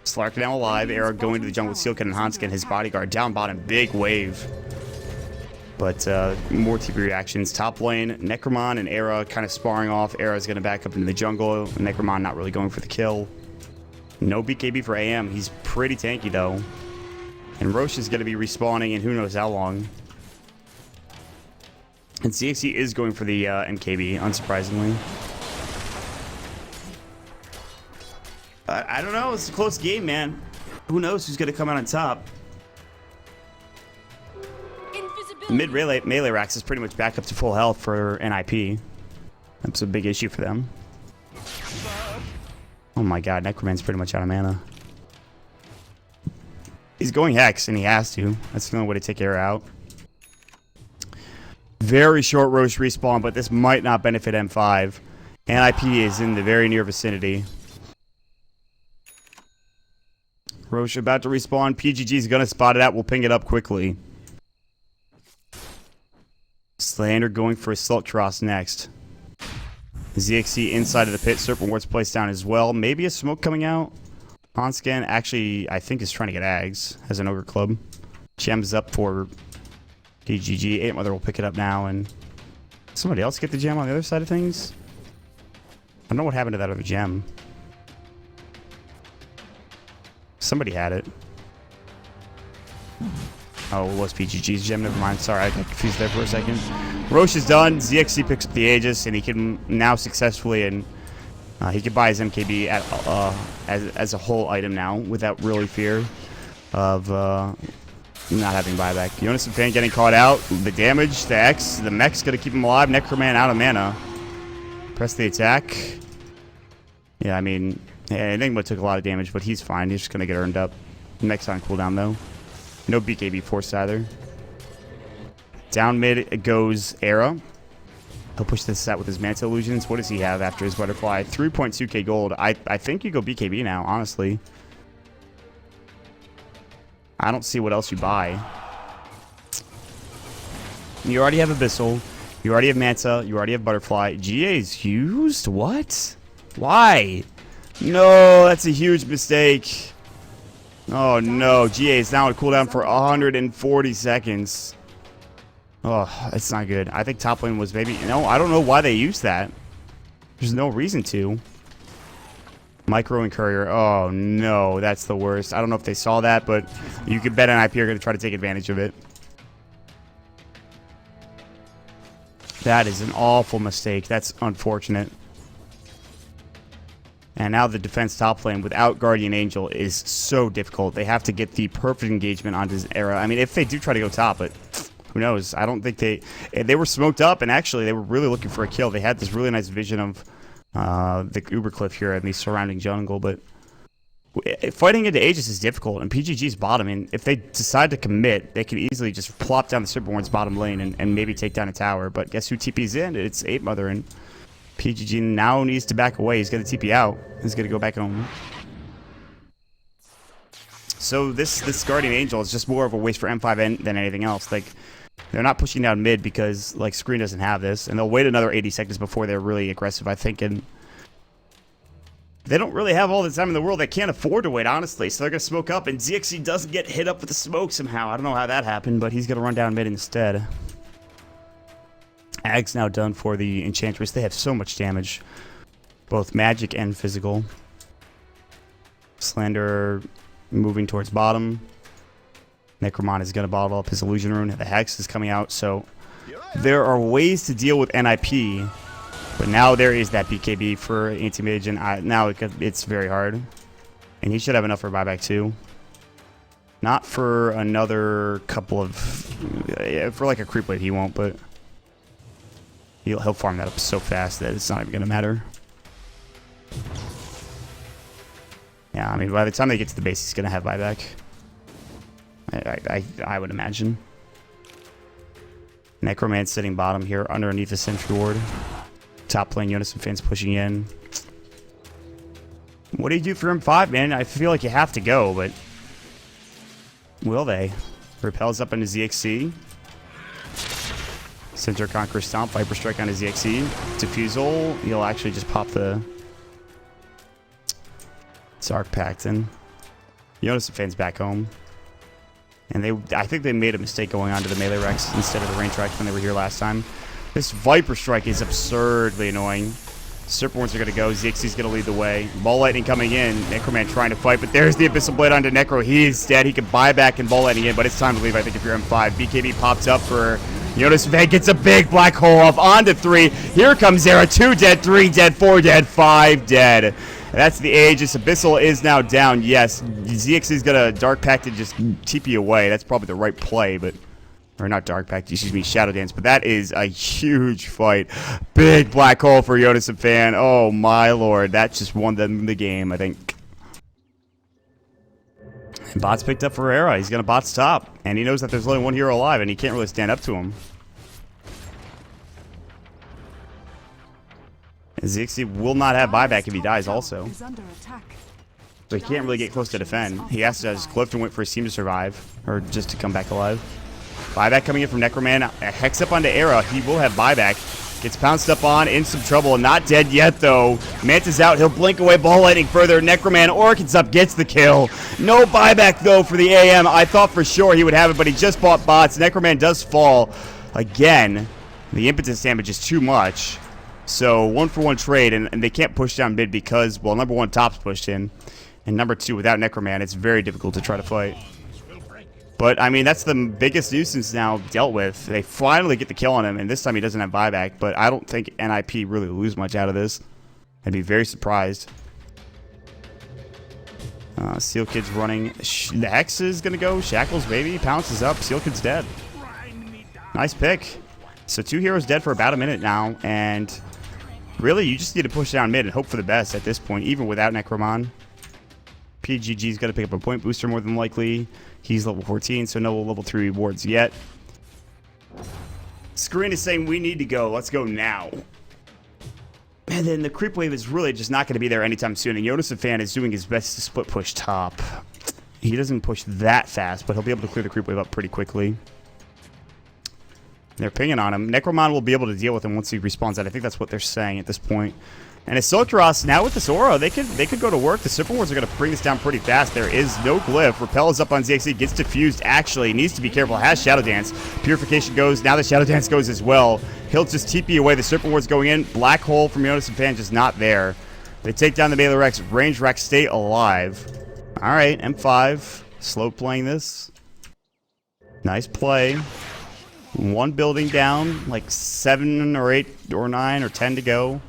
Slark now alive. Era going to the jungle with Sealkin and Hanskin. His bodyguard down bottom. Big wave. But more TP reactions. Top lane, Necromon and Era kind of sparring off. Era's going to back up into the jungle. Necromon not really going for the kill. No BKB for AM. He's pretty tanky, though. And Roche is going to be respawning in who knows how long. And ZXC is going for the MKB, unsurprisingly. I don't know. It's a close game, man. Who knows who's going to come out on top? Mid melee Rax is pretty much back up to full health for NIP. That's a big issue for them. Oh my god, Necroman's pretty much out of mana. He's going Hex, and he has to. That's the only way to take Era out. Very short Roche respawn, but this might not benefit M5. NIP is in the very near vicinity. Roche about to respawn. PGG is going to spot it out. We'll ping it up quickly. Slander going for a Salt Cross next. ZXC inside of the pit. Serpent Ward's placed down as well. Maybe a smoke coming out. Hanskin actually, I think, is trying to get Ags as an Ogre Club. Gem's up for PGG. 8 Mother will pick it up now, and somebody else get the gem on the other side of things? I don't know what happened to that other gem. Somebody had it. Oh, it was PGG's gem. Never mind. Sorry, I got confused there for a second. Roche is done. ZXC picks up the Aegis, and he can now successfully, and he can buy his MKB at, as a whole item now without really fear of not having buyback. Yonasan Fan getting caught out. The damage, the X, the mech's going to keep him alive. Necroman out of mana. Press the attack. Yeah, I mean, Yeah, Enigma took a lot of damage, but he's fine. He's just going to get earned up. Next on cooldown, though. No BKB forced either. Down mid goes Era. He'll push this set with his Manta Illusions. What does he have after his Butterfly? 3.2k gold. I think you go BKB now, honestly. I don't see what else you buy. You already have Abyssal. You already have Manta. You already have Butterfly. GA's used? What? Why? No, that's a huge mistake. Oh no, GA is now on cooldown for 140 seconds. Oh, that's not good. I think top lane was maybe... No, I don't know why they used that. There's no reason to. Micro and Courier. Oh no, that's the worst. I don't know if they saw that, but you could bet NIP are going to try to take advantage of it. That is an awful mistake. That's unfortunate. And now the defense top lane without Guardian Angel is so difficult. They have to get the perfect engagement onto his Era. I mean, if they do try to go top, but who knows? I don't think they were smoked up, and actually they were really looking for a kill. They had this really nice vision of the Uber Cliff here and the surrounding jungle, but fighting into Aegis is difficult, and PGG's bottom. And if they decide to commit, they can easily just plop down the Superborn's bottom lane and maybe take down a tower. But guess who TP's in? It's 8 Mother, and PGG now needs to back away. He's going to TP out. He's going to go back home. So this Guardian Angel is just more of a waste for M5 than anything else. Like, they're not pushing down mid because, like, Screen doesn't have this. And they'll wait another 80 seconds before they're really aggressive, I think. And they don't really have all the time in the world. They can't afford to wait, honestly. So they're going to smoke up. And ZXC doesn't get hit up with the smoke somehow. I don't know how that happened, but he's going to run down mid instead. Ag's now done for the Enchantress. They have so much damage, both magic and physical. Slander moving towards bottom. Necromon is going to bottle up his Illusion Rune. The Hex is coming out, so there are ways to deal with NIP, but now there is that BKB for anti-mage, and now it's very hard. And he should have enough for buyback too. Not for another couple of... for like a creep blade he won't, but... He'll farm that up so fast that it's not even going to matter. Yeah, I mean, by the time they get to the base, he's going to have buyback. I would imagine. Necroman's sitting bottom here underneath the Sentry Ward. Top lane, Unison fans pushing in. What do you do for M5, man? I feel like you have to go, but... will they? Repels up into ZXC. Center Conqueror Stomp, Viper Strike on his ZXC. Diffusal, he'll actually just pop the Zark Pact in. Unison fans back home. And I think they made a mistake going on to the melee Rex instead of the range Rex when they were here last time. This Viper Strike is absurdly annoying. Serpentborns are going to go. ZXC's going to lead the way. Ball Lightning coming in. Necroman trying to fight, but there's the Abyssal Blade onto Necro. He is dead. He can buy back and Ball Lightning in, but it's time to leave, I think, if you're M5. BKB pops up for Jonas Van. Gets a big black hole off onto 3. Here comes Zera. 2 dead, 3 dead, 4 dead, 5 dead. That's the Aegis. Abyssal is now down. Yes, ZX is going to Dark Pact and just TP away. That's probably the right play, but... or not Dark Pact, excuse me, Shadow Dance. But that is a huge fight. Big black hole for Jonas and Fan. Oh, my lord. That just won them the game, I think. And Bot's picked up Ferreira. He's going to Bot's top. And he knows that there's only one hero alive, and he can't really stand up to him. And ZXC will not have buyback if he dies also. So he can't really get close to defend. He has to just Clifton wait for his team to survive, or just to come back alive. Buyback coming in from Necroman. A Hex up onto Era. He will have buyback. Gets pounced up on. In some trouble. Not dead yet, though. Manta's out. He'll blink away. Ball Lightning further. Necroman Orchid's up. Gets the kill. No buyback, though, for the AM. I thought for sure he would have it, but he just bought bots. Necroman does fall again. The impetus damage is too much. So, 1-for-1 trade, and they can't push down mid because, well, number 1, top's pushed in. And number 2, without Necroman, it's very difficult to try to fight. But, I mean, that's the biggest nuisance now dealt with. They finally get the kill on him, and this time he doesn't have buyback. But I don't think NIP really lose much out of this. I'd be very surprised. Seal Kid's running. The Hex is going to go. Shackles, baby. Pounces up. Seal Kid's dead. Nice pick. So 2 heroes dead for about a minute now, and Really, you just need to push down mid and hope for the best at this point, even without Necromon. PGG's got to pick up a point booster more than likely. He's level 14, so no level 3 rewards yet. Screen is saying we need to go. Let's go now. And then the creep wave is really just not going to be there anytime soon. And Jonas the Fan is doing his best to split push top. He doesn't push that fast, but he'll be able to clear the creep wave up pretty quickly. They're pinging on him. Necromon will be able to deal with him once he respawns out. I think that's what they're saying at this point. And Isilduras, now with this aura, they could go to work. The Super Wards are going to bring this down pretty fast. There is no glyph. Repel is up on ZXC, gets diffused. Actually, needs to be careful. Has Shadow Dance. Purification goes. Now the Shadow Dance goes as well. He'll just TP away. The Super Wards going in. Black Hole from Jonas and Fan just not there. They take down the Melee Rex. Range Rex stay alive. All right, M5. Slow playing this. Nice play. One building down. Like 7 or 8 or 9 or 10 to go.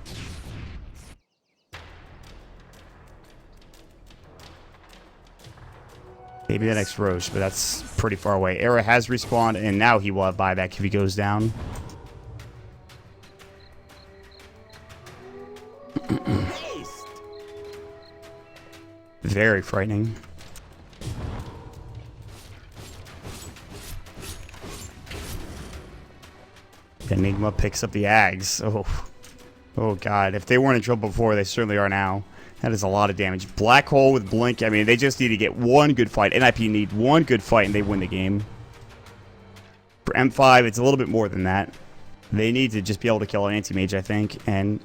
Maybe the next Roche, but that's pretty far away. Era has respawned, and now he will have buyback if he goes down. Very frightening. Enigma picks up the Ags. Oh God. If they weren't in trouble before, they certainly are now. That is a lot of damage. Black Hole with Blink. I mean, they just need to get one good fight. NIP need one good fight, and they win the game. For M5, it's a little bit more than that. They need to just be able to kill an anti-mage, I think, and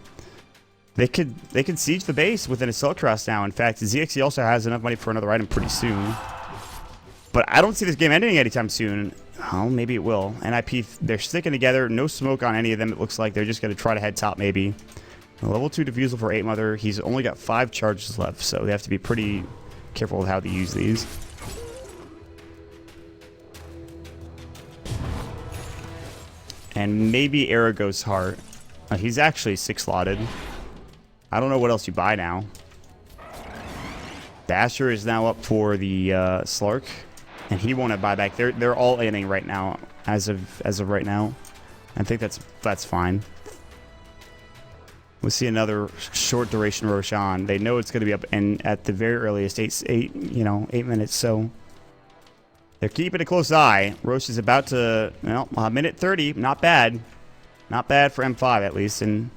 they could siege the base with an Assault Cross now. In fact, ZXE also has enough money for another item pretty soon. But I don't see this game ending anytime soon. Oh, maybe it will. NIP, they're sticking together. No smoke on any of them. It looks like they're just going to try to head top, maybe. A level 2 defusal for 8 Mother. He's only got 5 charges left, so they have to be pretty careful with how they use these. And maybe Arago's Heart. He's actually 6 slotted. I don't know what else you buy now. Basher is now up for the Slark, and he won't have buyback. They're all inning right now, as of right now. I think that's fine. We'll see another short duration Roshan. They know it's going to be up and at the very earliest 8 minutes. So they're keeping a close eye. Roche is about to, well, a minute 30. Not bad. Not bad for M5 at least. And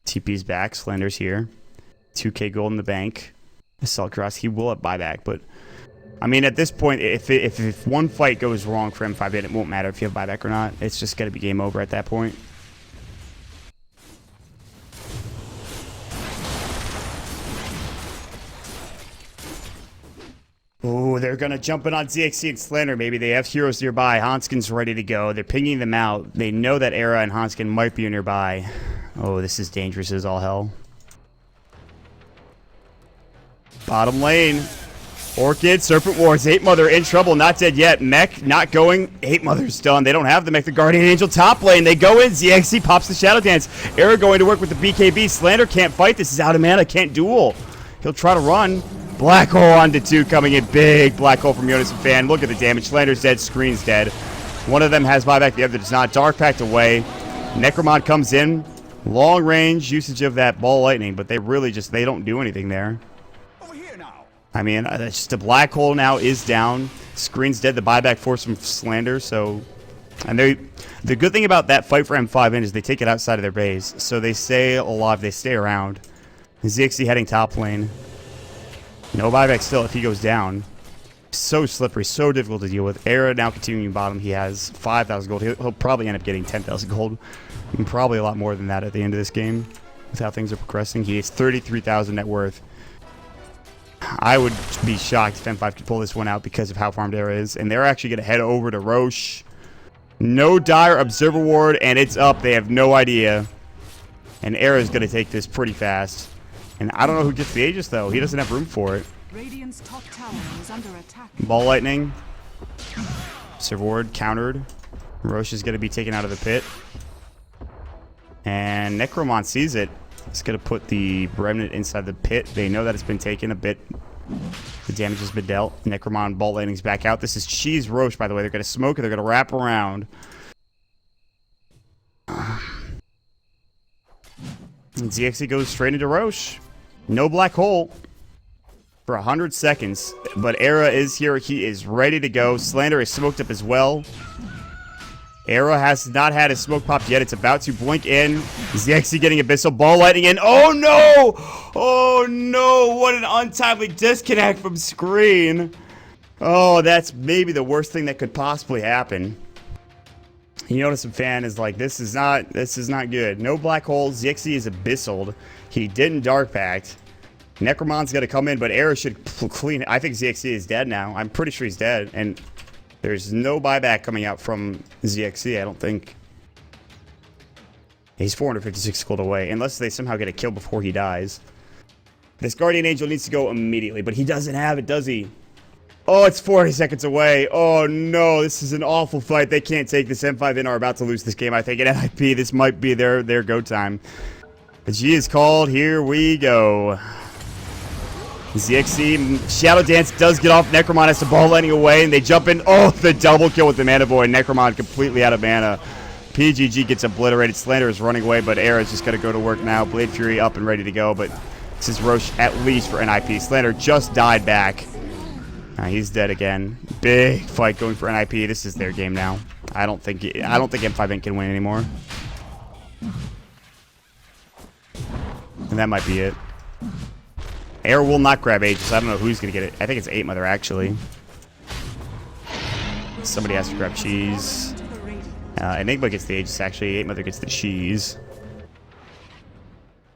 TP's back. Slender's here. 2k gold in the bank. Assault Cross. He will have buyback, but I mean, at this point, if one fight goes wrong for M5, then it won't matter if you have buyback or not. It's just going to be game over at that point. Oh, they're going to jump in on ZXC and Slender. Maybe they have heroes nearby. Hanskin's ready to go. They're pinging them out. They know that Era and Hanskin might be nearby. Oh, this is dangerous as all hell. Bottom lane. Orchid, Serpent Wars, 8 Mother in trouble, not dead yet. Mech not going. 8 Mother's done. They don't have the Mech. The Guardian Angel top lane. They go in. ZXC pops the Shadow Dance. Era going to work with the BKB. Slander can't fight. This is out of mana. Can't duel. He'll try to run. Black Hole onto 2 coming in. Big Black Hole from Jonas and Fan. Look at the damage. Slander's dead. Screen's dead. One of them has buyback. The other does not. Dark Pact away. Necromon comes in. Long range usage of that Ball Lightning, but they really just, they don't do anything there. I mean, it's just a Black Hole now is down. Screen's dead. The buyback force from Slander. So, and the good thing about that fight for M5 in is they take it outside of their base. So they stay alive. They stay around. ZXC heading top lane. No buyback still if he goes down. So slippery. So difficult to deal with. Era now continuing bottom. He has 5,000 gold. He'll probably end up getting 10,000 gold. And probably a lot more than that at the end of this game. With how things are progressing. He has 33,000 net worth. I would be shocked if M5 could pull this one out because of how farmed Era is. And they're actually going to head over to Roche. No Dire Observer Ward, and it's up. They have no idea. And Era is going to take this pretty fast. And I don't know who gets the Aegis, though. He doesn't have room for it. Radiant's top tower is under attack. Ball Lightning. Observer Ward countered. Roche is going to be taken out of the pit. And Necromon sees it. It's going to put the Remnant inside the pit. They know that it's been taken a bit. The Damage has been dealt. Necromon ball landing's back out. This is Cheese Roche, by the way. They're going to smoke it. They're going to wrap around. And ZXC goes straight into Roche. No black hole for 100 seconds. But Era is here. He is ready to go. Slander is smoked up as well. Era has not had his smoke pop yet. It's about to blink in. ZXC getting Abyssal Ball Lightning in. Oh no! Oh no! What an untimely disconnect from screen. Oh, that's maybe the worst thing that could possibly happen. You notice some fan is like, this is not good. No black hole. ZXC is Abyssal. He didn't Dark Pact. Necromon's gonna come in, but Era should clean. I think ZXC is dead now. I'm pretty sure he's dead. And there's no buyback coming out from ZXC, I don't think. He's 456 gold away, unless they somehow get a kill before he dies. This Guardian Angel needs to go immediately, but he doesn't have it, does he? Oh, it's 40 seconds away. Oh no, this is an awful fight. They can't take this. M5N are about to lose this game, I think. And NIP, this might be their go time. The G is called. Here we go. ZXC Shadow Dance does get off. Necromon has the ball landing away, and they jump in. Oh, the double kill with the Mana Void. Necromon completely out of mana. PGG gets obliterated. Slander is running away, but Era is just going to go to work now. Blade Fury up and ready to go, but this is Roche at least for NIP. Slander just died back. He's dead again. Big fight going for NIP. This is their game now. I don't think M5N can win anymore. And that might be it. Air will not grab Aegis. I don't know who's going to get it. I think it's 8 Mother, actually. Somebody has to grab Cheese. Enigma gets the Aegis, actually. 8 Mother gets the Cheese.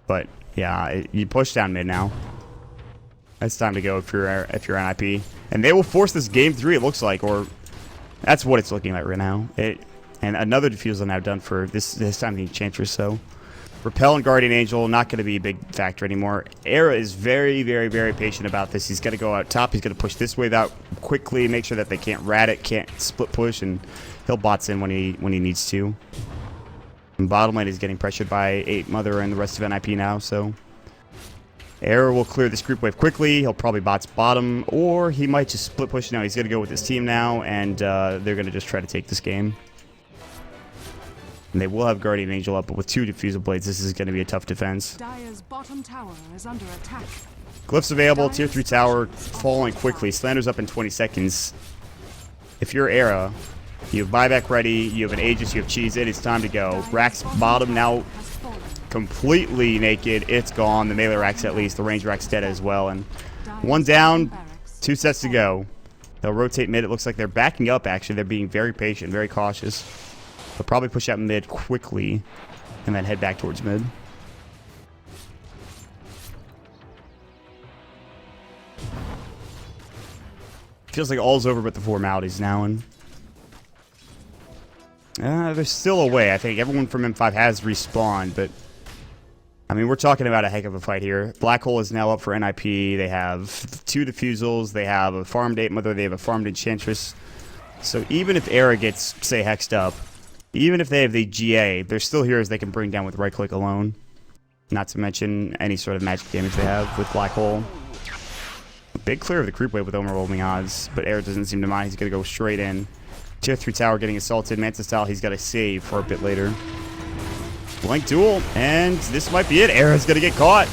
But, yeah, you push down mid now. It's time to go if you're NIP. And they will force this game 3, it looks like. Or, that's what it's looking like right now. And another defusal now done for this time the Enchantress, so... Repel and Guardian Angel, not going to be a big factor anymore. Era is very, very, very patient about this. He's going to go out top. He's going to push this wave out quickly, make sure that they can't rat it, can't split push, and he'll bots in when he needs to. And bottom lane is getting pressured by 8 Mother and the rest of NIP now, so... Era will clear this group wave quickly. He'll probably bots bottom, or he might just split push now. He's going to go with his team now, and they're going to just try to take this game. And they will have Guardian Angel up, but with 2 Diffusal Blades, this is going to be a tough defense. Dire's bottom tower is under attack. Glyphs available, tier 3 tower falling quickly. Slander's up in 20 seconds. If you're Era, you have buyback ready, you have an Aegis, you have Cheese in, it's time to go. Rack's bottom now completely naked. It's gone. The melee Rack's at least. The range Rack's dead as well. And 1 down, 2 sets to go. They'll rotate mid. It looks like they're backing up, actually. They're being very patient, very cautious. They'll probably push out mid quickly and then head back towards mid. Feels like all's over but the formalities now, and there's still a way. I think everyone from M5 has respawned, but I mean, we're talking about a heck of a fight here. Black Hole is now up for NIP. They have 2 Diffusals. They have a farmed 8 Mother. They have a farmed Enchantress. So even if Era gets, say, hexed up, even if they have the GA, there's still heroes they can bring down with right-click alone. Not to mention any sort of magic damage they have with Black Hole. A big clear of the creep wave with overwhelming odds, but Era doesn't seem to mind. He's going to go straight in. Tier 3 tower getting assaulted. Manta style, he's got to save for a bit later. Blank duel, and this might be it. Era's going to get caught.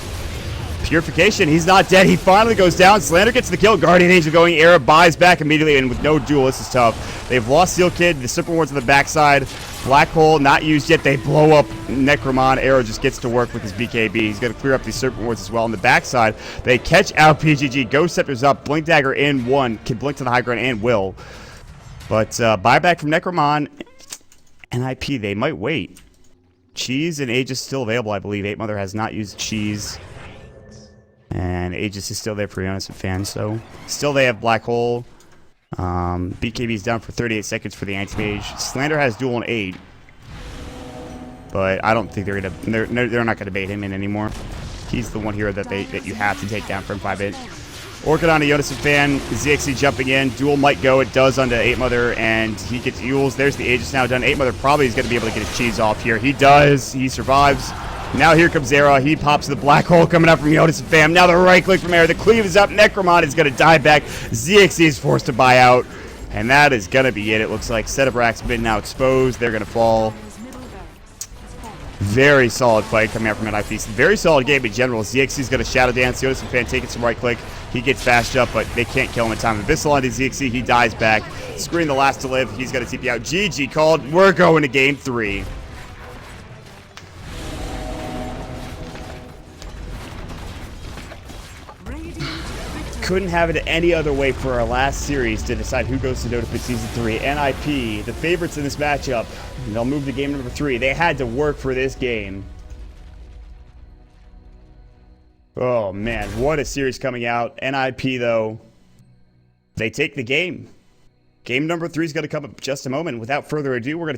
Purification, he's not dead. He finally goes down. Slander gets the kill. Guardian Angel going. Era buys back immediately, and with no duel, this is tough. They've lost Seal Kid. The Super Ward's on the backside. Black Hole not used yet. They blow up Necromon. Era just gets to work with his BKB. He's going to clear up these Serpent Wards as well. On the backside, they catch out PGG. Ghost Scepter's up. Blink Dagger in 1. Can blink to the high ground and will. But buyback from Necromon. NIP, they might wait. Cheese and Aegis still available, I believe. 8 Mother has not used Cheese. And Aegis is still there for Innocent fans, so still they have Black Hole. BKB is down for 38 seconds for the anti-mage. Slander has duel and 8, but I don't think they're not gonna bait him in anymore. He's the one hero that you have to take down from 5-8. Orchid on a Yonason fan. ZXC jumping in. Duel might go. It does onto 8 Mother, and he gets Yules. There's the Aegis now done. 8 Mother probably is going to be able to get his Cheese off here. He does. He survives. Now here comes Era. He pops the black hole coming up from Yotis and Fam. Now the right click from Era. The cleave is up. Necromon is going to die back. ZXC is forced to buy out. And that is going to be it. It looks like Setup Rack's been now exposed. They're going to fall. Very solid fight coming out from NIP. Very solid game in general. ZXC's going to Shadow Dance. Yotis and Fan taking some right click. He gets bashed up, but they can't kill him in time. Abyssal onto ZXC. He dies back. Screen the last to live. He's going to TP out. GG called. We're going to game 3. Couldn't have it any other way for our last series to decide who goes to Dota Fit Season 3. NIP, the favorites in this matchup, they'll move to game number 3. They had to work for this game. Oh man, what a series coming out. NIP though, they take the game. Game number 3 is going to come up in just a moment. Without further ado, we're going to take